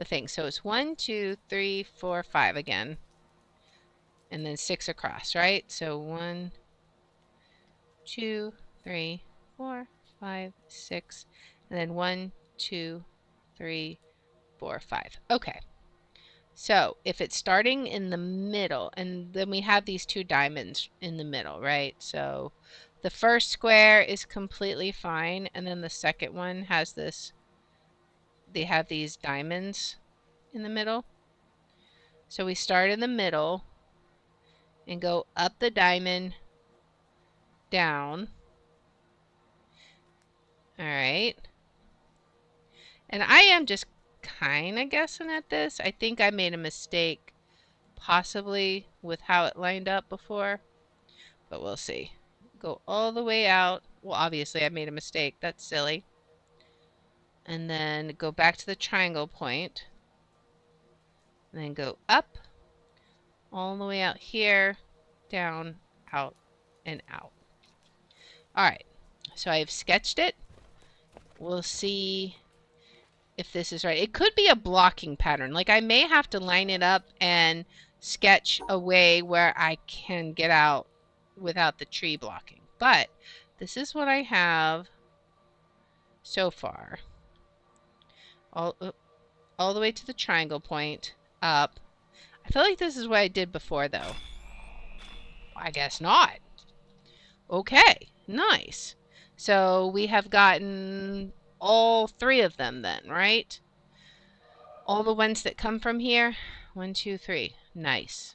thing. So it's 1, 2, 3, 4, 5 again, and then 6 across, right? So 1, 2, 3, 4, 5, 6, and then 1, 2, 3, 4, 5. Okay. So if it's starting in the middle, and then we have these two diamonds in the middle, right? So the first square is completely fine, and then the second one has this, they have these diamonds in the middle. So we start in the middle and go up the diamond, down. All right. And I am just kind of guessing at this. I think I made a mistake possibly with how it lined up before, but we'll see. Go all the way out. Well, obviously I made a mistake. That's silly. And then go back to the triangle point. And then go up all the way out here, down, out, and out. All right. So I've sketched it. We'll see if this is right. It could be a blocking pattern. Like I may have to line it up and sketch a way where I can get out without the tree blocking. But this is what I have so far. All the way to the triangle point, up. I feel like this is what I did before though. I guess not. Okay, nice. So we have gotten all 3 of them then, right? All the ones that come from here. 1, 2, 3. Nice.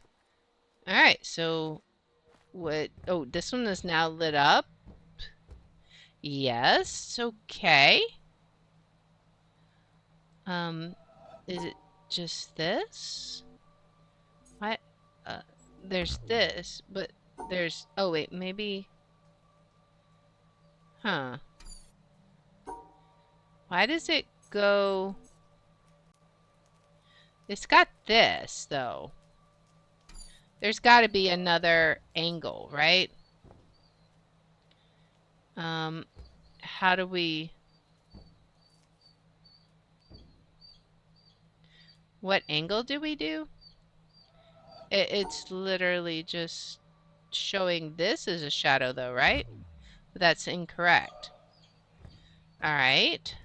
All right, so what? Oh, this one is now lit up. Yes, okay. Is it just this? What? There's this, but there's, oh wait, maybe, huh. Why does it go? It's got this, though. There's got to be another angle, right? How do we... What angle do we do? It's literally just showing this as a shadow, though, right? But that's incorrect. All right.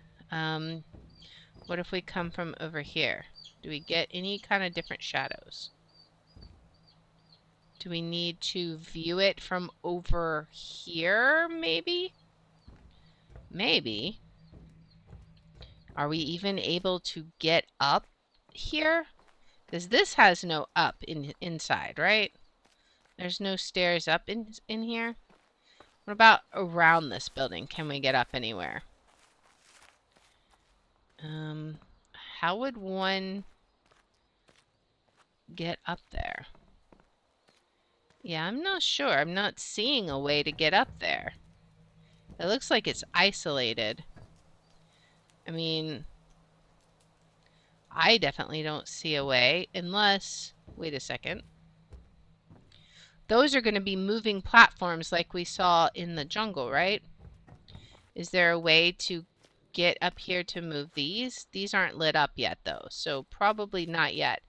What if we come from over here? Do we get any kind of different shadows? Do we need to view it from over here, maybe? Maybe. Are we even able to get up here? Because this has no up inside, right? There's no stairs up in here. What about around this building? Can we get up anywhere? How would one get up there? Yeah, I'm not sure. I'm not seeing a way to get up there. It looks like it's isolated. I mean, I definitely don't see a way unless... Wait a second. Those are going to be moving platforms like we saw in the jungle, right? Is there a way to get up here to move these? These aren't lit up yet, though, so probably not yet.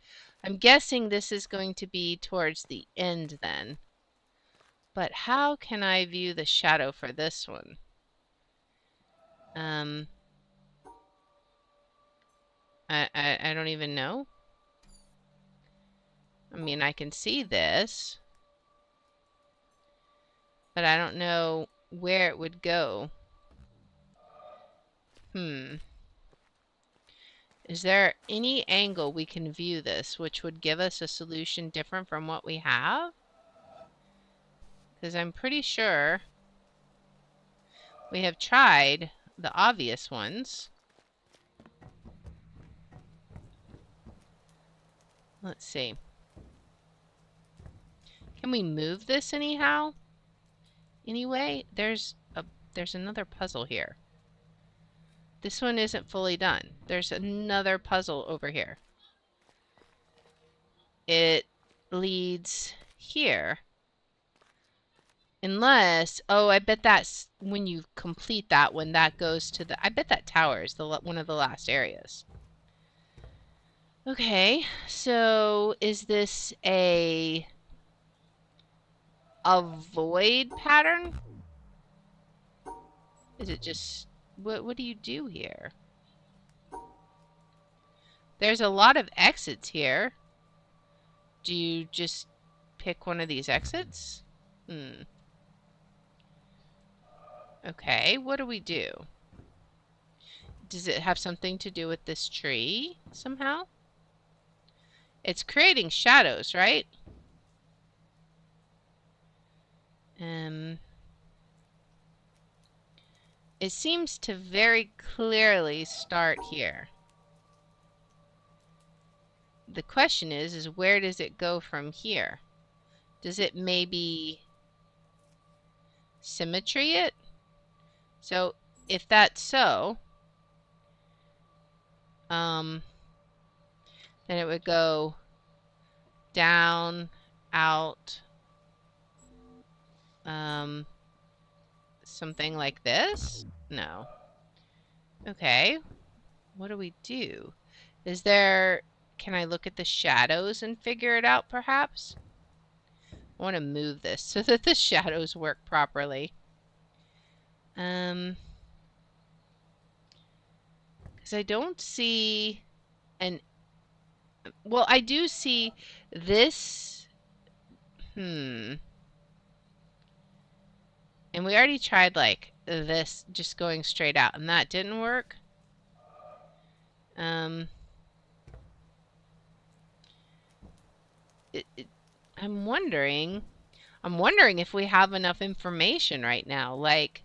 I'm guessing this is going to be towards the end then. But how can I view the shadow for this one? I don't even know. I mean, I can see this, but I don't know where it would go. Is there any angle we can view this which would give us a solution different from what we have? Because I'm pretty sure we have tried the obvious ones. Let's see. Can we move this anyhow? Anyway, there's another puzzle here. This one isn't fully done. There's another puzzle over here. It leads here. Unless, oh, I bet that's when you complete that one, that goes to the, I bet that tower is one of the last areas. Okay, so is this a void pattern? Is it just, what do you do here? There's a lot of exits here. Do you just pick one of these exits? Okay, what do we do? Does it have something to do with this tree somehow? It's creating shadows, right? It seems to very clearly start here. The question is where does it go from here? Does it maybe symmetry it? So if that's so, then it would go down, out, something like this? No. Okay. What do we do? Is there... Can I look at the shadows and figure it out, perhaps? I want to move this so that the shadows work properly. Because I don't see an... Well, I do see this... And we already tried, like, this just going straight out, and that didn't work. I'm wondering if we have enough information right now. Like,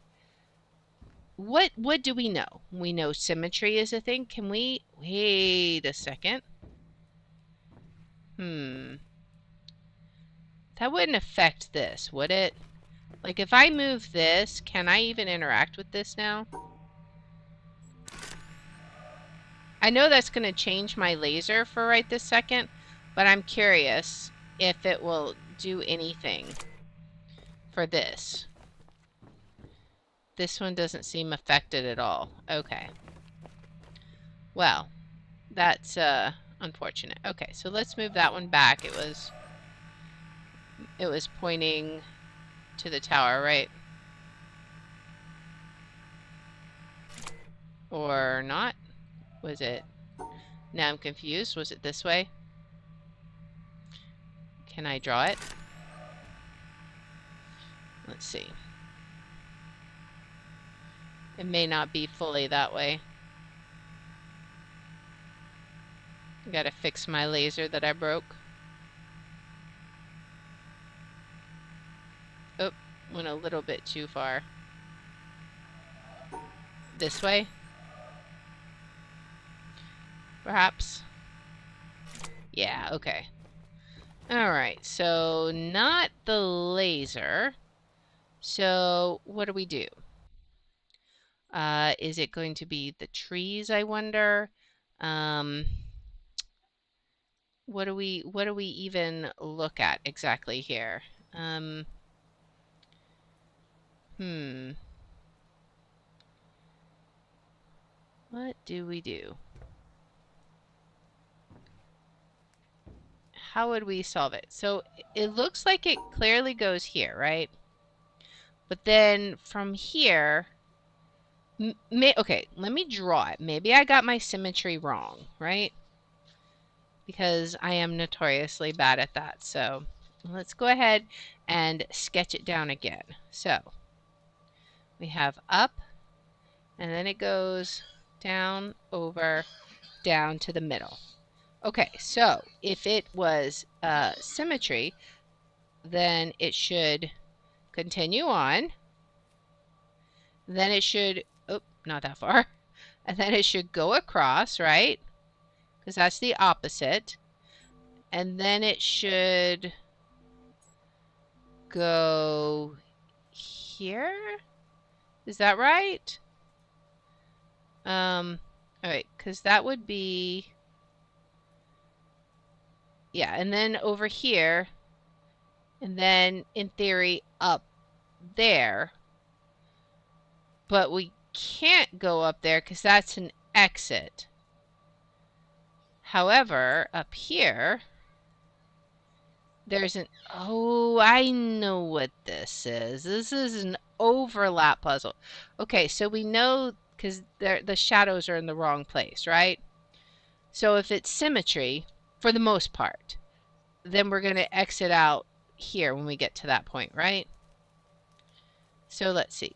what do we know? We know symmetry is a thing. Can we... Wait a second. That wouldn't affect this, would it? Like, if I move this, can I even interact with this now? I know that's going to change my laser for right this second, but I'm curious if it will do anything for this. This one doesn't seem affected at all. Okay. Well, that's unfortunate. Okay, so let's move that one back. It was pointing to the tower, right? Or not? Was it? Now I'm confused. Was it this way? Can I draw it? Let's see. It may not be fully that way. Gotta fix my laser that I broke. Oh, went a little bit too far. This way? Perhaps? Yeah, okay. Alright, so not the laser. So what do we do? Is it going to be the trees, I wonder? What do we even look at exactly here? What do we do? How would we solve it? So it looks like it clearly goes here, right? But then from here, okay, let me draw it. Maybe I got my symmetry wrong, right? Because I am notoriously bad at that. So let's go ahead and sketch it down again. So we have up, and then it goes down, over, down to the middle. Okay, so if it was symmetry, then it should continue on. Then it should, oh, not that far. And then it should go across, right? Because that's the opposite. And then it should go here. Is that right? All right, because that would be, yeah, and then over here, and then in theory up there. But we can't go up there because that's an exit. However, up here, there's an, oh, I know what this is. This is an overlap puzzle. Okay, so we know because the shadows are in the wrong place, right? So if it's symmetry, for the most part, then we're going to exit out here when we get to that point, right? So let's see.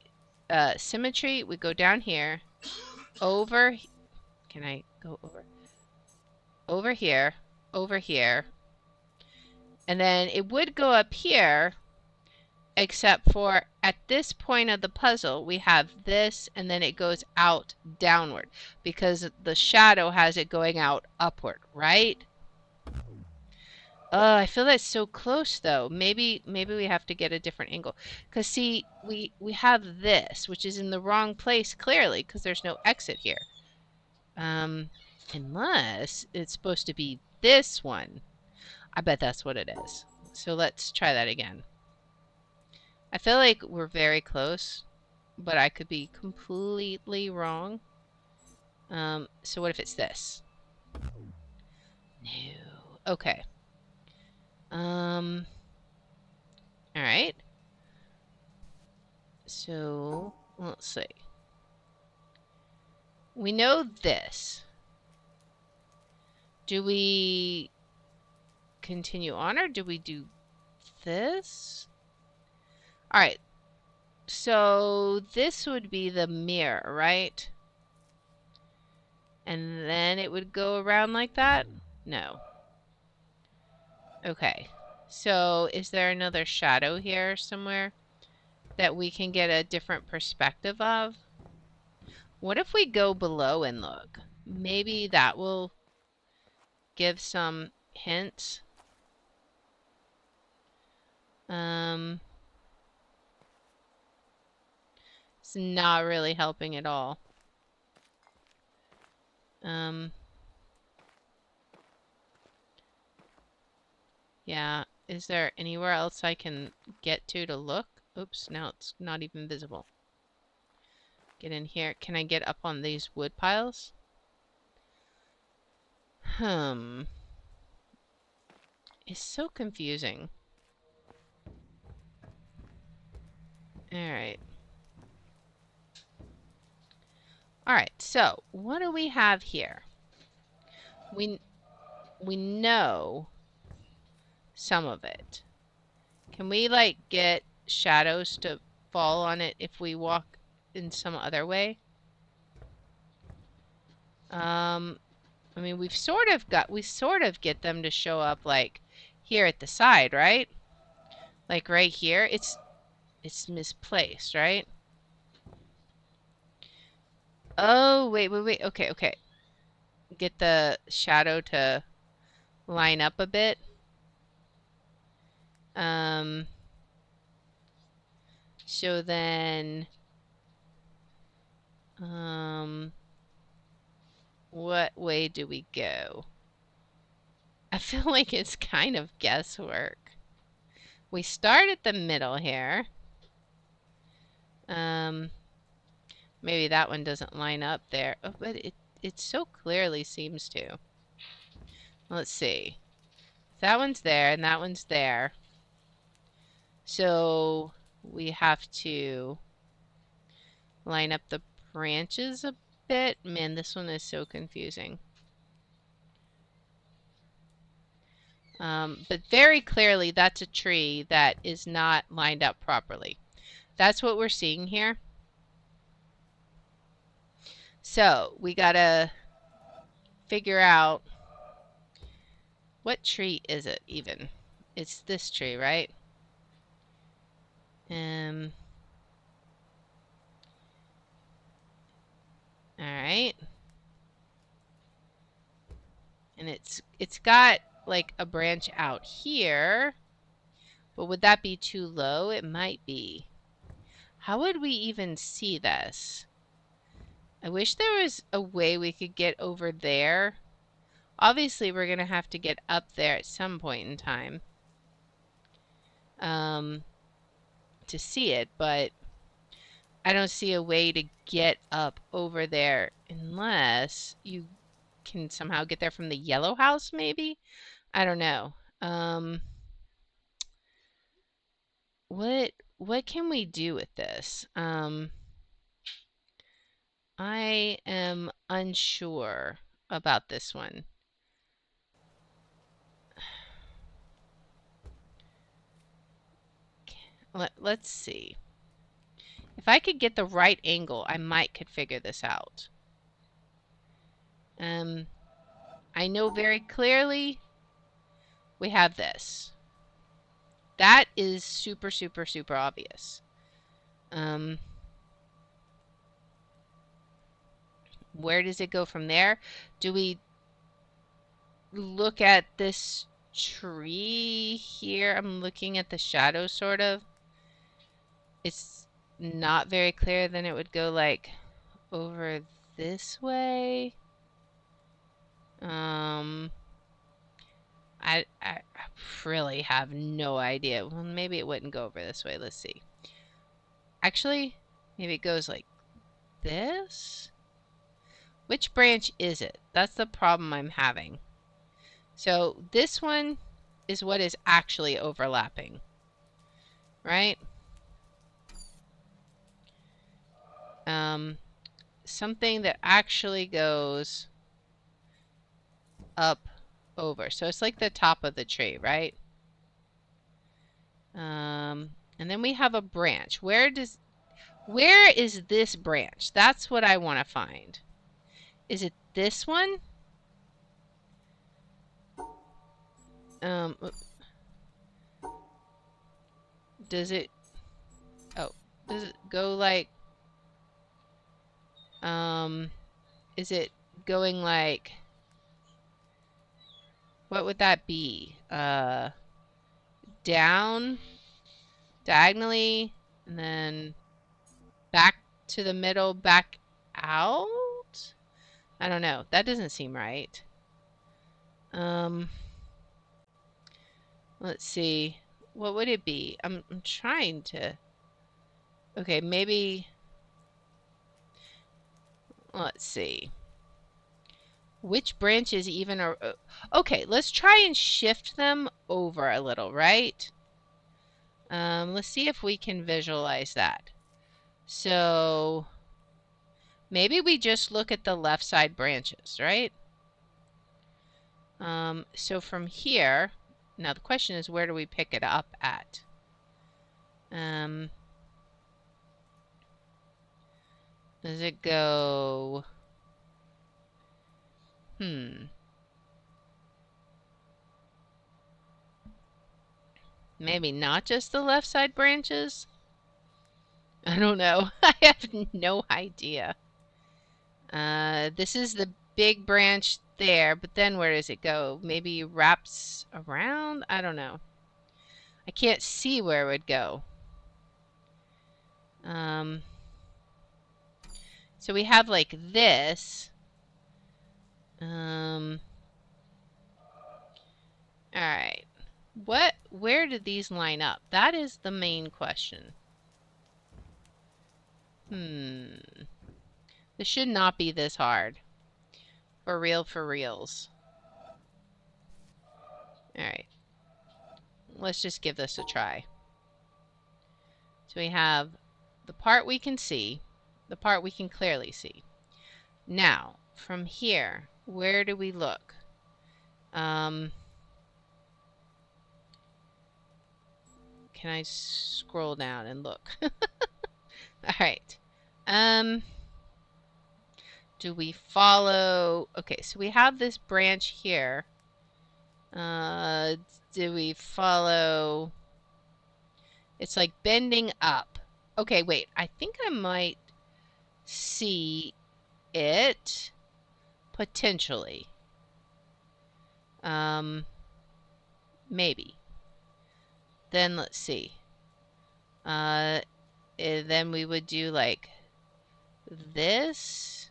Symmetry, we go down here, over, can I go over? Over here, and then it would go up here, except for at this point of the puzzle, we have this, and then it goes out downward, because the shadow has it going out upward, right? I feel that's so close, though. Maybe we have to get a different angle. Because, see, we have this, which is in the wrong place, clearly, because there's no exit here. Unless it's supposed to be this one. I bet that's what it is. So let's try that again. I feel like we're very close, but I could be completely wrong. So what if it's this? No. Okay. All right. So let's see. We know this. Do we continue on, or do we do this? All right. So this would be the mirror, right? And then it would go around like that? No. Okay. So is there another shadow here somewhere that we can get a different perspective of? What if we go below and look? Maybe that will give some hints. It's not really helping at all. Yeah. Is there anywhere else I can get to look? Oops, now it's not even visible. Get in here. Can I get up on these wood piles? It's so confusing. Alright. Alright, so what do we have here? We know some of it. Can we, like, get shadows to fall on it if we walk in some other way? I mean, we sort of get them to show up, like, here at the side, right? Like, right here. It's misplaced, right? Oh, wait. Okay. Get the shadow to line up a bit. So then, what way do we go? I feel like it's kind of guesswork. We start at the middle here. Maybe that one doesn't line up there. Oh, but it so clearly seems to. Let's see. That one's there and that one's there. So we have to line up the branches a bit. Man, this one is so confusing. But very clearly that's a tree that is not lined up properly. That's what we're seeing here. So we gotta figure out what tree is it even. It's this tree, right? Alright. And it's got like a branch out here. But would that be too low? It might be. How would we even see this? I wish there was a way we could get over there. Obviously, we're going to have to get up there at some point in time to see it, but I don't see a way to get up over there unless you can somehow get there from the yellow house, maybe? I don't know. What can we do with this? I am unsure about this one. Let's see. If I could get the right angle, I might could figure this out. I know very clearly we have this. That is super, super, super obvious. Where does it go from there? Do we look at this tree here? I'm looking at the shadow, sort of. It's not very clear. Then it would go like over this way. I really have no idea. Well, maybe it wouldn't go over this way. Let's see. Actually, maybe it goes like this? Which branch is it? That's the problem I'm having. So this one is what is actually overlapping, right? Something that actually goes up over. So it's like the top of the tree, right? And then we have a branch. Where is this branch? That's what I want to find. Is it this one? Does it go like, is it going like, what would that be? Down, diagonally, and then back to the middle, back out? I don't know. That doesn't seem right. Let's see. What would it be? I'm trying to... Okay, maybe... Let's see. Which branches even are... Okay, let's try and shift them over a little, right? Let's see if we can visualize that. So... Maybe we just look at the left side branches, right? So from here... Now the question is, where do we pick it up at? Does it go... Maybe not just the left side branches? I don't know. I have no idea. This is the big branch there, but then where does it go? Maybe wraps around? I don't know. I can't see where it would go. So we have like this. All right. Where did these line up? That is the main question. This should not be this hard. For real, for reals. Alright. Let's just give this a try. So we have the part we can see, the part we can clearly see. Now, from here, where do we look? Can I scroll down and look? Alright. Do we follow... Okay, so we have this branch here. Do we follow... It's like bending up. Okay, wait. I think I might see it potentially. Maybe. Then let's see. Then we would do like this.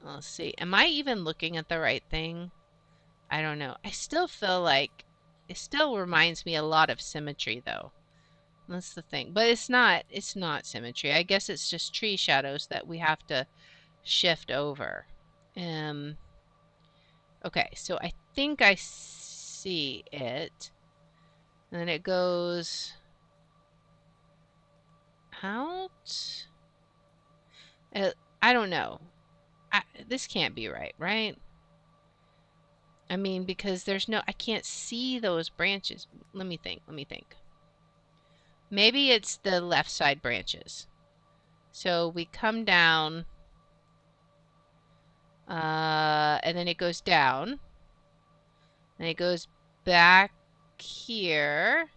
Let's see. Am I even looking at the right thing? I don't know. I still feel like it still reminds me a lot of symmetry though. That's the thing. But it's not symmetry. I guess it's just tree shadows that we have to shift over. Okay, so I think I see it. And then it goes out. I don't know. This can't be right, right? I mean, because there's no... I can't see those branches. Let me think. Maybe it's the left side branches. So we come down. And then it goes down. And it goes back here.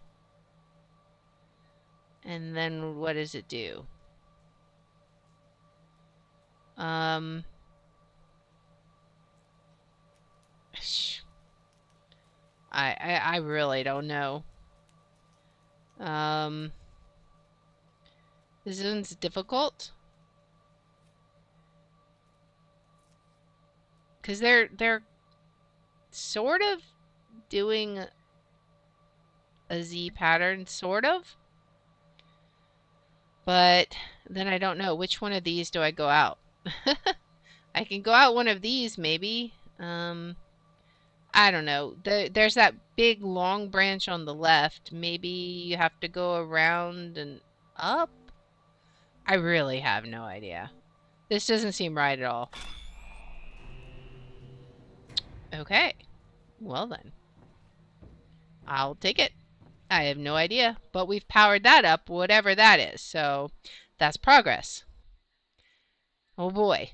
And then what does it do? I really don't know. This one's difficult. Because they're sort of doing a Z pattern, sort of. But then I don't know. Which one of these do I go out? I can go out one of these, maybe. I don't know. There's that big long branch on the left. Maybe you have to go around and up? I really have no idea. This doesn't seem right at all. Okay. Well then. I'll take it. I have no idea. But we've powered that up, whatever that is. So that's progress. Oh boy.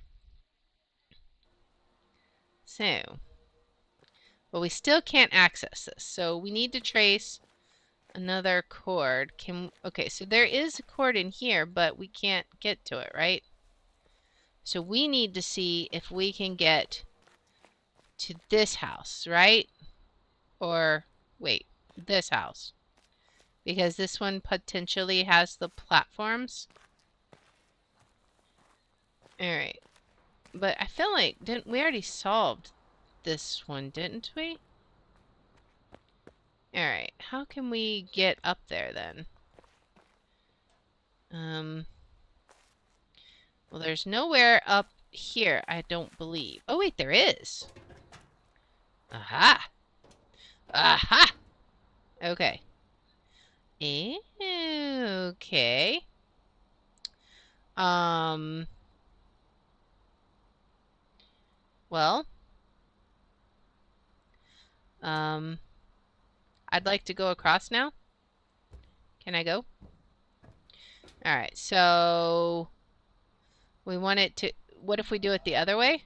So. But we still can't access this. So we need to trace another chord. Okay, so there is a chord in here, but we can't get to it, right? So we need to see if we can get to this house, right? Or, wait, this house. Because this one potentially has the platforms. Alright. But I feel like we already solved this one, didn't we? Alright, how can we get up there then? Well, there's nowhere up here, I don't believe. Oh wait, there is. Aha! Aha! Okay. Okay. Well, I'd like to go across now. Can I go? Alright, so we want it to, what if we do it the other way?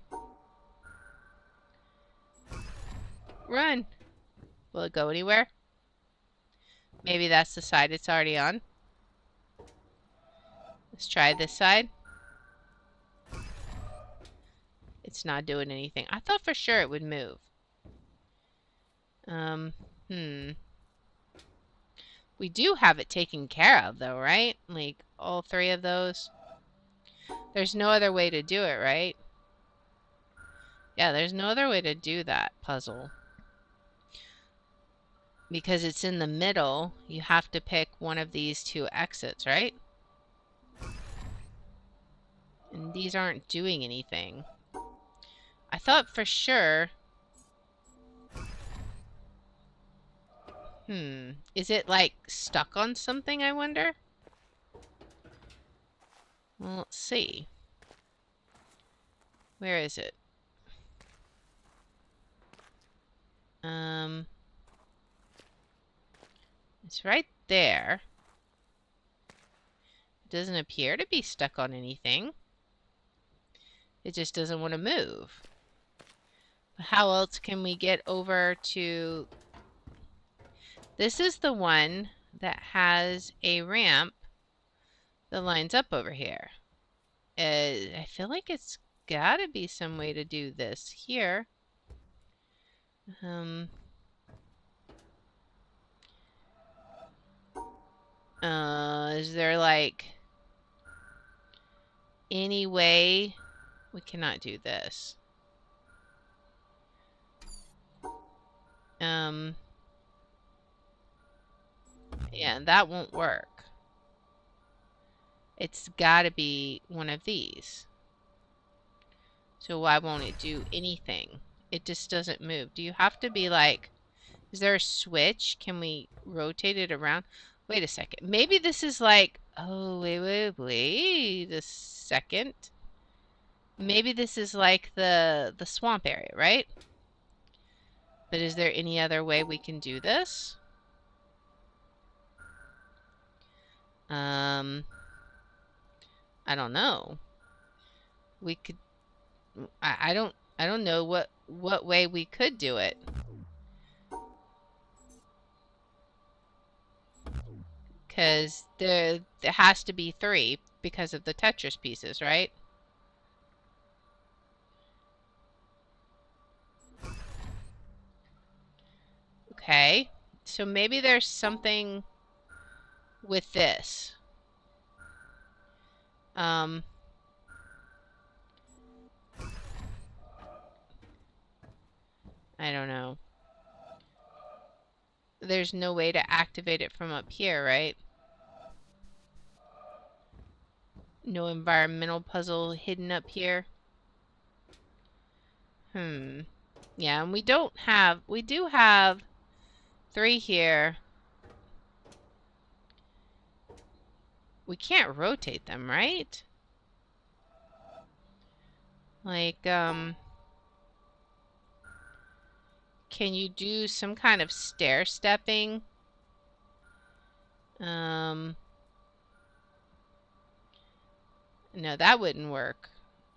Run! Will it go anywhere? Maybe that's the side it's already on. Let's try this side. It's not doing anything. I thought for sure it would move. We do have it taken care of though, right? Like all three of those. There's no other way to do it, right? Yeah, there's no other way to do that puzzle. Because it's in the middle, you have to pick one of these two exits, right? And these aren't doing anything. I thought for sure... Is it like stuck on something, I wonder? Well, let's see. Where is it? It's right there. It doesn't appear to be stuck on anything. It just doesn't want to move. How else can we get over to... This is the one that has a ramp that lines up over here. I feel like it's gotta be some way to do this here. Is there like any way we cannot do this? Yeah, that won't work. It's gotta be one of these. So why won't it do anything? It just doesn't move. Do you have to be like... Is there a switch? Can we rotate it around? Wait a second. Maybe this is like... Oh, wait a second. Maybe this is like the swamp area, right? But is there any other way we can do this? I don't know. We could... I don't know what way we could do it. Because there has to be 3 because of the Tetris pieces, right? Okay. So maybe there's something with this. I don't know. There's no way to activate it from up here, right? No environmental puzzle hidden up here. Yeah, and we do have 3 here. We can't rotate them, right? Like, can you do some kind of stair stepping? No, that wouldn't work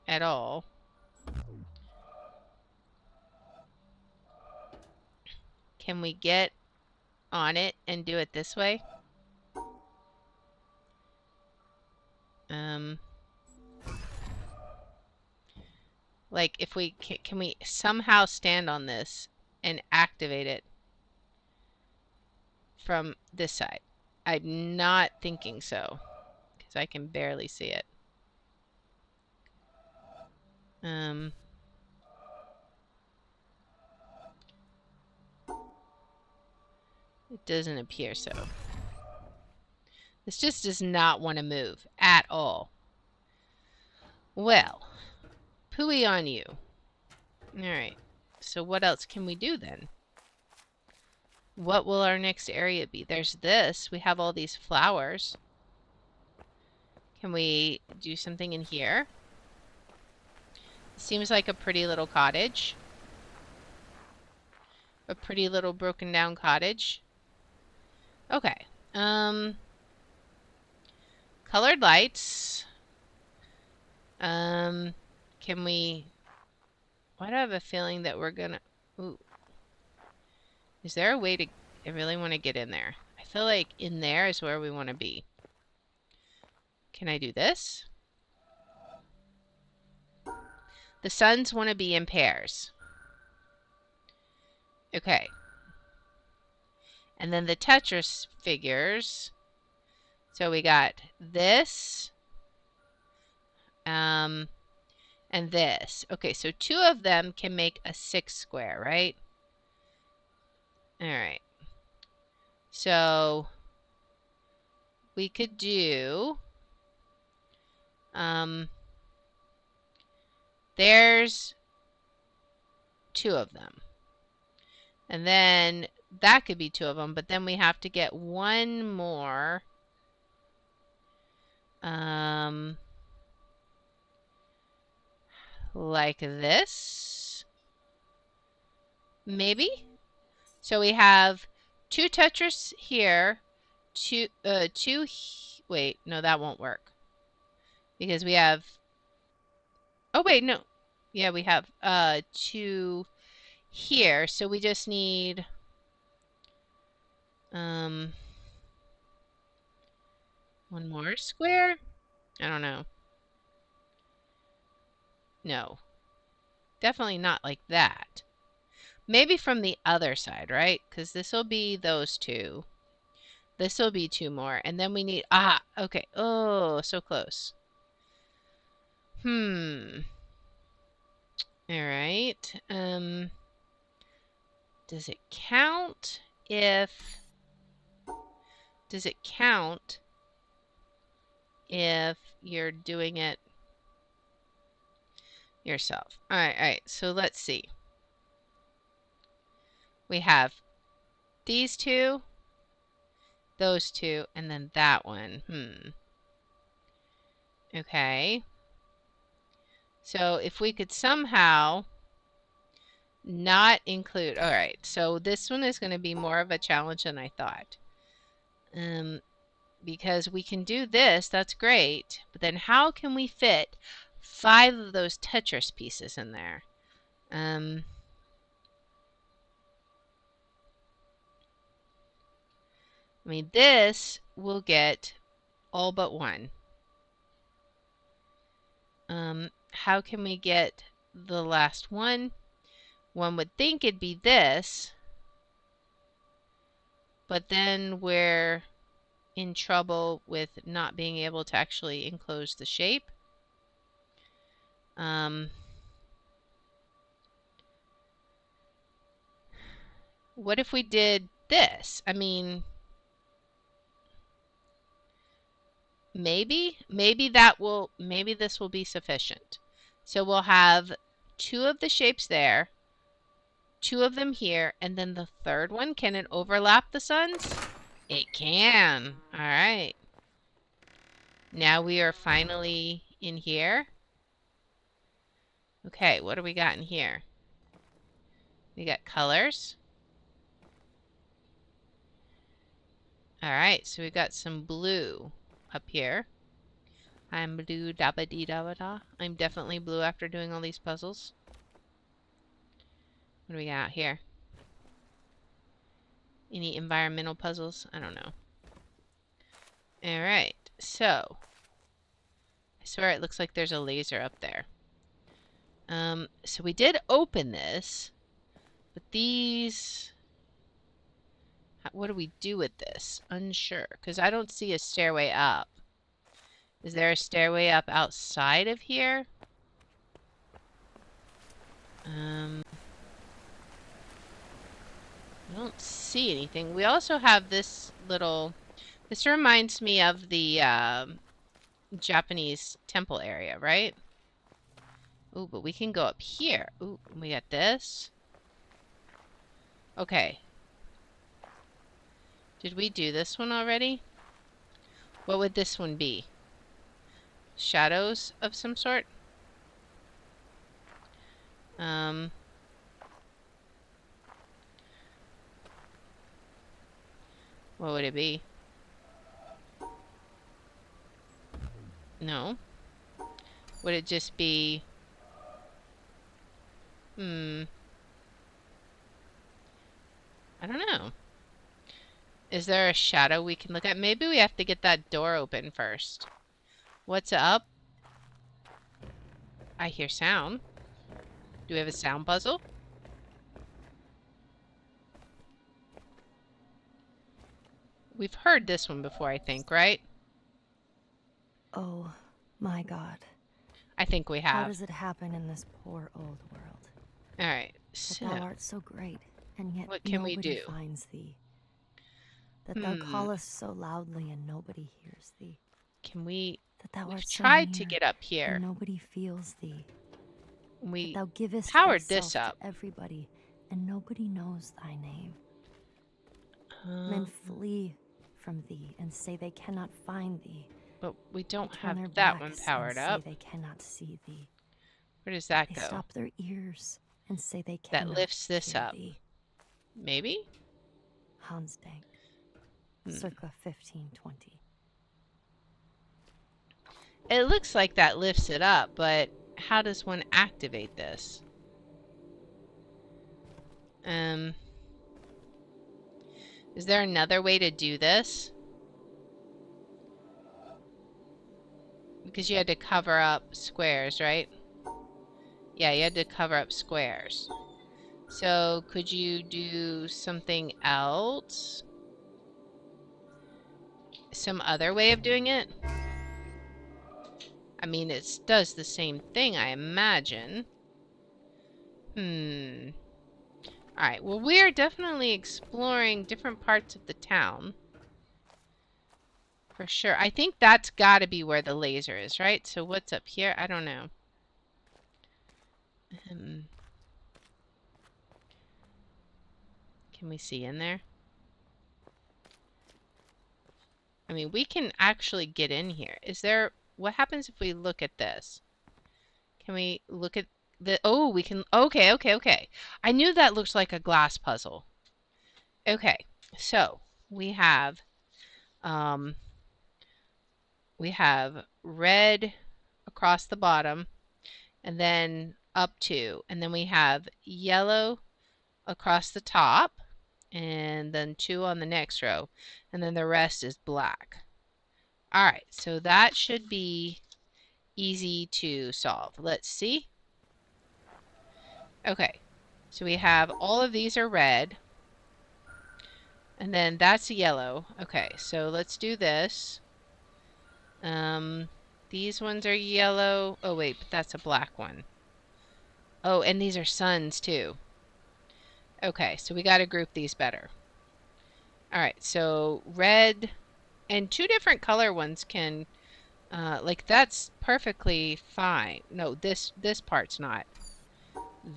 at all. Can we get on it and do it this way? Like if we can we somehow stand on this and activate it from this side? I'm not thinking so because I can barely see it. It doesn't appear so. This just does not want to move at all. Well, pooey on you. Alright, so what else can we do then? What will our next area be? There's this. We have all these flowers. Can we do something in here? Seems like a pretty little cottage. A pretty little broken down cottage. Okay. Colored lights. Can we... Why do I have a feeling that we're gonna... Ooh. Is there a way to... I really want to get in there. I feel like in there is where we want to be. Can I do this? The suns want to be in pairs. Okay. And then the Tetris figures. So we got this. And this. Okay, so two of them can make a 6 square, right? Alright. So we could do... there's 2 of them. And then that could be 2 of them, but then we have to get one more. Like this. Maybe? So we have 2 Tetris here, wait, no, that won't work. Because we have, oh wait, no. Yeah, we have 2 here, so we just need one more square? I don't know. No. Definitely not like that. Maybe from the other side, right? Because this will be those 2. This will be 2 more. And then we need... Ah, okay. Oh, so close. All right. Does it count if... Does it count if you're doing it yourself? All right. So let's see. We have these 2, those 2, and then that one. Okay. So if we could somehow not include... All right. So this one is going to be more of a challenge than I thought. Because we can do this. That's great. But then how can we fit 5 of those Tetris pieces in there? I mean, this will get all but 1. How can we get the last one? One would think it'd be this, but then we're in trouble with not being able to actually enclose the shape. What if we did this? I mean... Maybe this will be sufficient. So we'll have 2 of the shapes there, 2 of them here, and then the third one, can it overlap the suns? It can. All right. Now we are finally in here. Okay, what do we got in here? We got colors. All right, so we got some blue up here. I'm blue dabba dee dabba da. I'm definitely blue after doing all these puzzles. What do we got here? Any environmental puzzles? I don't know. Alright, so I swear it looks like there's a laser up there. So we did open this, but these... What do we do with this? Unsure, because I don't see a stairway up. Is there a stairway up outside of here? I don't see anything. We also have this little... This reminds me of the Japanese temple area, right? Ooh, but we can go up here. Ooh, we got this. Okay. Did we do this one already? What would this one be? Shadows of some sort? What would it be? No. Would it just be... I don't know. Is there a shadow we can look at? Maybe we have to get that door open first. What's up? I hear sound. Do we have a sound puzzle? We've heard this one before, I think, right? Oh, my God. I think we have. How does it happen in this poor old world? Alright, so... That thou art so great, and yet what can nobody we do? finds thee. That thou callest so loudly, and nobody hears thee. Can we... That thou art so tried near, to get up here. And nobody feels thee. We that thou givest powered thyself this up. To everybody, and nobody knows thy name. Men flee from thee, and say they cannot find thee. But we don't they turn have their that one backs powered and up. Say they cannot see thee. Where does that they go? They stop their ears and say they cannot. That lifts this up. Thee. Maybe? Hans Dank, circa 1520. It looks like that lifts it up, but how does one activate this? Is there another way to do this? Because you had to cover up squares, right? Yeah, you had to cover up squares. So, could you do something else? Some other way of doing it? I mean, it does the same thing, I imagine. Alright, well, we're definitely exploring different parts of the town. For sure. I think that's gotta be where the laser is, right? So what's up here? I don't know. Can we see in there? I mean, we can actually get in here. Is there... What happens if we look at this? Can we look at the... Oh, we can... Okay, okay, okay. I knew that looked like a glass puzzle. Okay, so we have red across the bottom, and then up 2, and then we have yellow across the top, and then 2 on the next row, and then the rest is black. Alright, so that should be easy to solve. Let's see. Okay, so we have all of these are red, and then that's yellow. Okay, so let's do this. These ones are yellow. Oh wait, but that's a black one. Oh, and these are suns too. Okay, so we got to group these better. Alright, so red and 2 different color ones can, like that's perfectly fine. No, this part's not.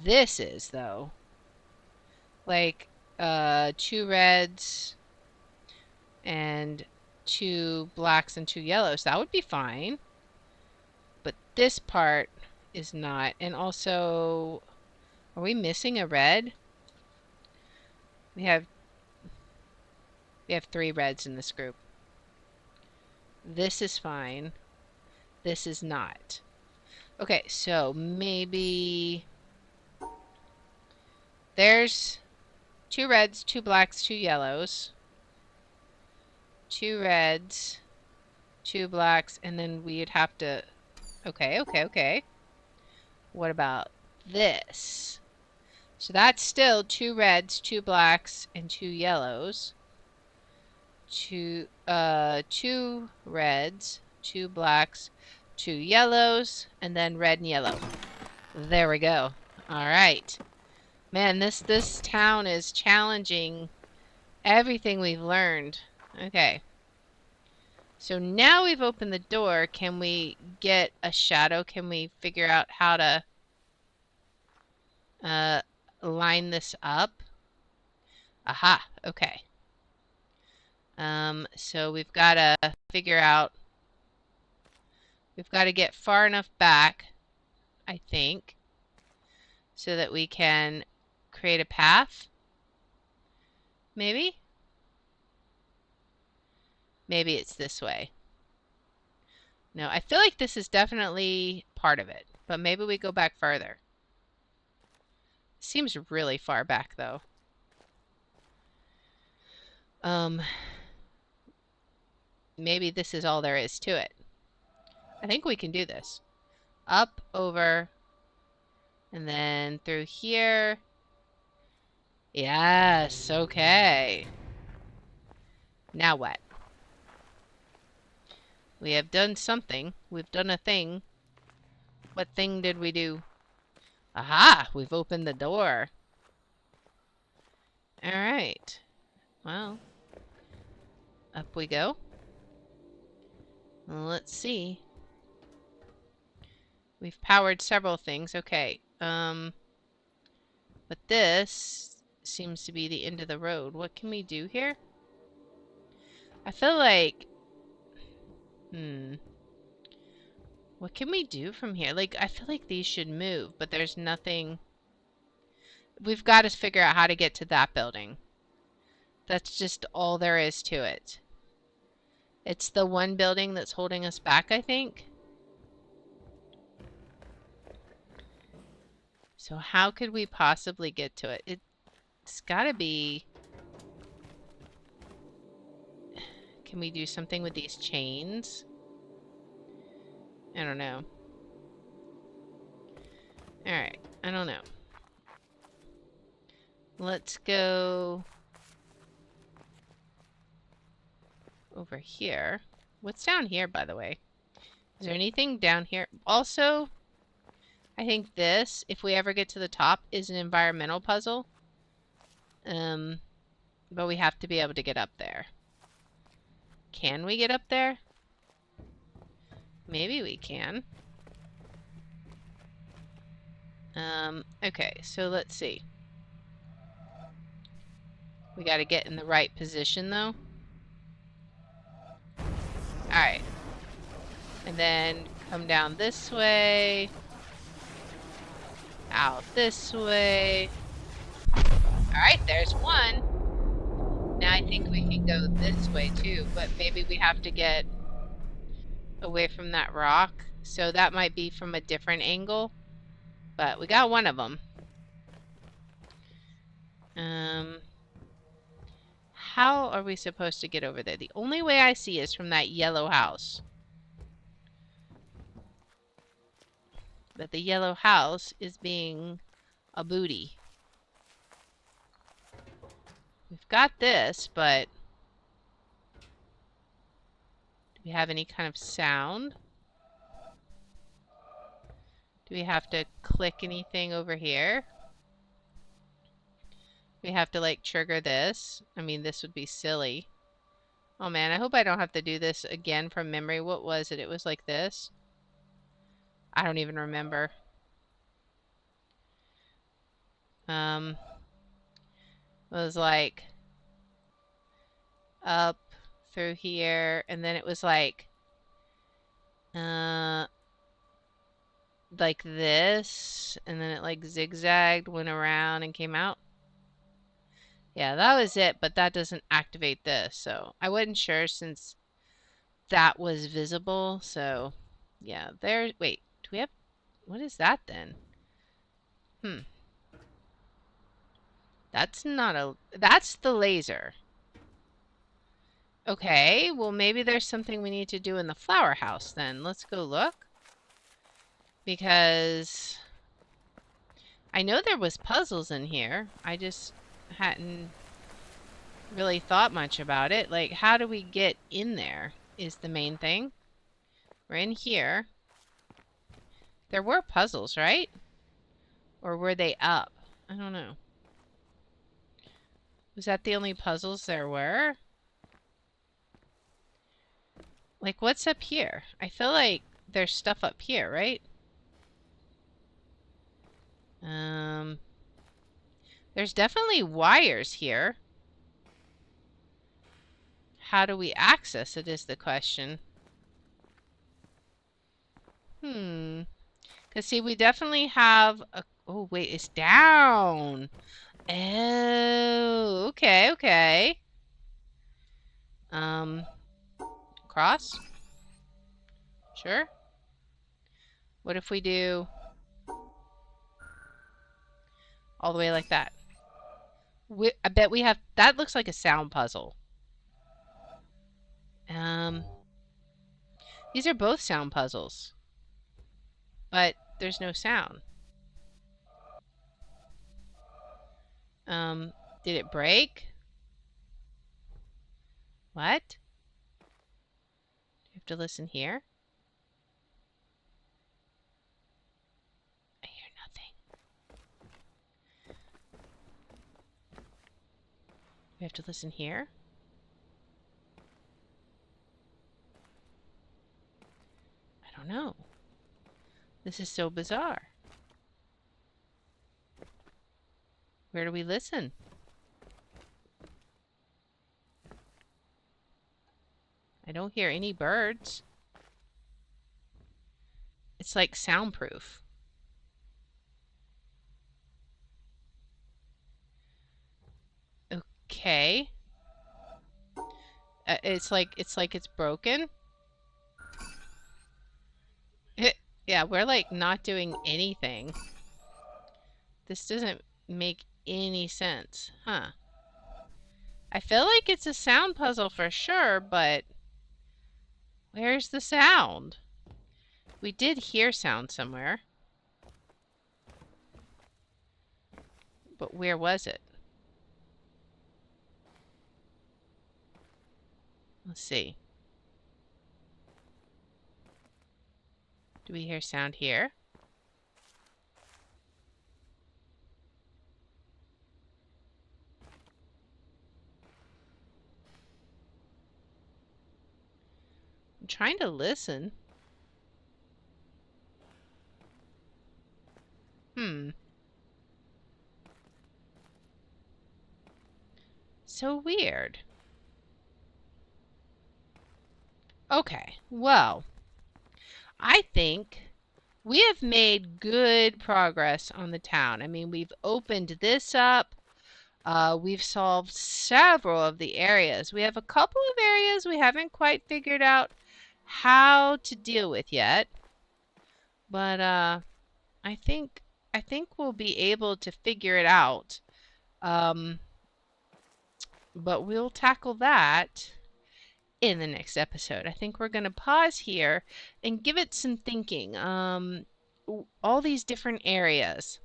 This is though. Like, 2 reds and 2 blacks and 2 yellows. That would be fine. But this part is not. And also, are we missing a red? We have 3 reds in this group. This is fine. This is not. Okay, so maybe there's 2 reds, 2 blacks, 2 yellows. 2 reds, 2 blacks, and then we'd have to... Okay, okay, okay. What about this? So that's still 2 reds, 2 blacks, and 2 yellows. 2 reds, 2 blacks, 2 yellows, and then red and yellow. There we go. All right. Man, this town is challenging everything we've learned. Okay. So now we've opened the door. Can we get a shadow? Can we figure out how to uh, line this up? Aha. Okay. So we've got to figure out. We've got to get far enough back, I think, so that we can create a path. Maybe? Maybe it's this way. No, I feel like this is definitely part of it, but maybe we go back further. Seems really far back though. Um, Maybe this is all there is to it. I think we can do this. Up, over, and then through here. Yes, okay. Now what? We have done something. We've done a thing. What thing did we do? Aha! We've opened the door. Alright. Well, up we go. Let's see. We've powered several things. Okay. But this seems to be the end of the road. What can we do here? I feel like... What can we do from here? Like, I feel like these should move, but there's nothing... We've got to figure out how to get to that building. That's just all there is to it. It's the one building that's holding us back, I think. So how could we possibly get to it? It's gotta be... Can we do something with these chains? I don't know. Alright, I don't know. Let's go over here. What's down here, by the way? Is there anything down here? Also, I think this, if we ever get to the top, is an environmental puzzle. But we have to be able to get up there. Can we get up there? Maybe we can. Okay, so let's see. We gotta get in the right position, though. Alright. And then come down this way. Out this way. Alright, there's one. Now I think we can go this way, too. But maybe we have to get away from that rock. So that might be from a different angle. But we got one of them. How are we supposed to get over there? The only way I see is from that yellow house. But the yellow house is being a booty. We've got this, but do we have any kind of sound? Do we have to click anything over here? We have to like trigger this. I mean, this would be silly. Oh man, I hope I don't have to do this again from memory. What was it? It was like this. I don't even remember. It was like up through here, and then it was like this, and then it like zigzagged, went around, and came out. Yeah, that was it, but that doesn't activate this, so I wasn't sure since that was visible, so yeah, there, wait, do we have, what is that then? That's not a, that's the laser. Okay, well maybe there's something we need to do in the flower house then. Let's go look. Because I know there was puzzles in here. I just hadn't really thought much about it. Like, how do we get in there is the main thing. We're in here. There were puzzles, right? Or were they up? I don't know. Was that the only puzzles there were? Like, what's up here? I feel like there's stuff up here, right? There's definitely wires here. How do we access it is the question. Because, see, we definitely have a... Oh, wait, it's down. Oh, okay, okay. Cross? Sure. What if we do all the way like that? I bet we have... That looks like a sound puzzle. These are both sound puzzles. But there's no sound. Did it break? What? You have to listen here? I hear nothing. We have to listen here? I don't know. This is so bizarre. Where do we listen? I don't hear any birds. It's like soundproof. Okay. It's like it's broken. Yeah, we're like not doing anything. This doesn't make any sense, huh? I feel like it's a sound puzzle for sure, but where's the sound? We did hear sound somewhere. But where was it? Let's see. Do we hear sound here? I'm trying to listen. So weird. Okay, well, I think we have made good progress on the town. I mean, we've opened this up. We've solved several of the areas. We have a couple of areas we haven't quite figured out how to deal with yet. But I think we'll be able to figure it out. But we'll tackle that in the next episode. I think we're going to pause here and give it some thinking. All these different areas.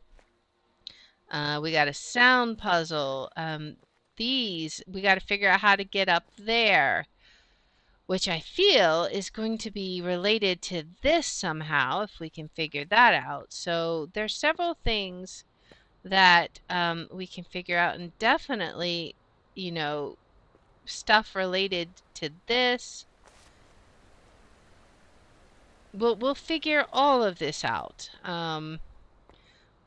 We got a sound puzzle. These, we got to figure out how to get up there, which I feel is going to be related to this somehow, if we can figure that out. So there's several things that we can figure out, and definitely, you know, stuff related to this. We'll figure all of this out.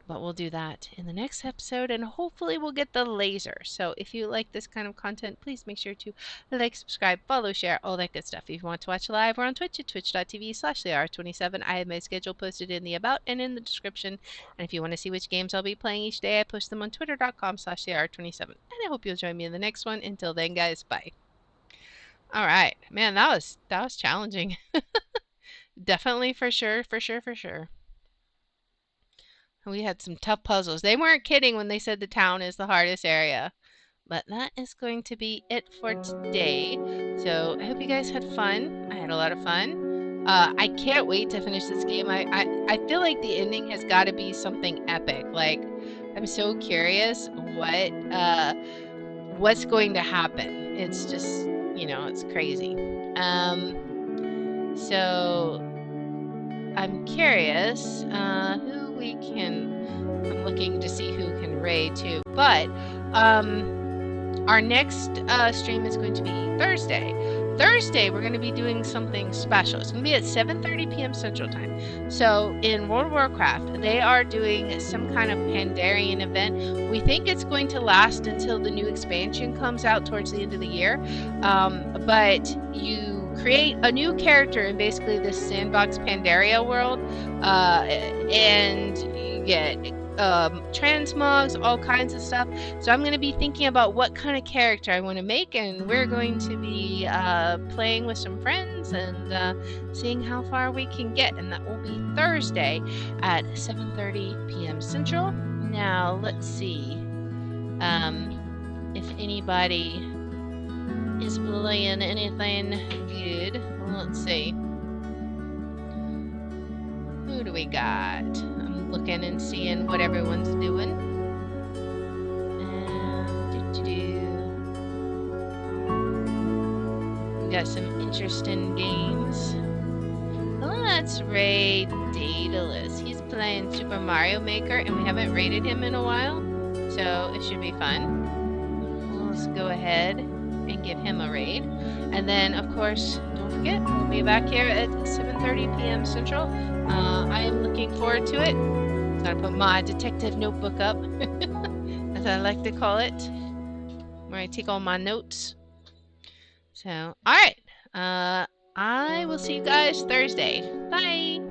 But we'll do that in the next episode, and hopefully we'll get the laser. So if you like this kind of content, please make sure to like, subscribe, follow, share, all that good stuff. If you want to watch live, we're on Twitch at twitch.tv/TheR27. I have my schedule posted in the about and in the description. And if you want to see which games I'll be playing each day, I post them on twitter.com/TheR27. And I hope you'll join me in the next one. Until then, guys, bye. All right, man, that was challenging. Definitely, for sure. We had some tough puzzles. They weren't kidding when they said the town is the hardest area. But that is going to be it for today. So I hope you guys had fun. I had a lot of fun. I can't wait to finish this game. I feel like the ending has got to be something epic. Like, I'm so curious what's going to happen. It's just, you know, it's crazy. So I'm curious, who we can. I'm looking to see who can raid too. But our next stream is going to be Thursday. Thursday, we're going to be doing something special. It's going to be at 7:30 p.m. Central Time. So in World of Warcraft, they are doing some kind of Pandarian event. We think it's going to last until the new expansion comes out towards the end of the year. But you create a new character in basically this sandbox Pandaria world, and you get transmogs, all kinds of stuff. So I'm going to be thinking about what kind of character I want to make, and we're going to be playing with some friends and seeing how far we can get, and that will be Thursday at 7:30 p.m. Central. Now let's see if anybody is playing anything good. Let's see. Who do we got? I'm looking and seeing what everyone's doing. We got some interesting games. Oh, that's Ray Daedalus. He's playing Super Mario Maker, and we haven't raided him in a while, so it should be fun. Let's go ahead and give him a raid. And then, of course, don't forget, we'll be back here at 7:30 p.m. Central. I am looking forward to it. I'm gonna put my detective notebook up, as I like to call it, where I take all my notes. So, alright. I will see you guys Thursday. Bye!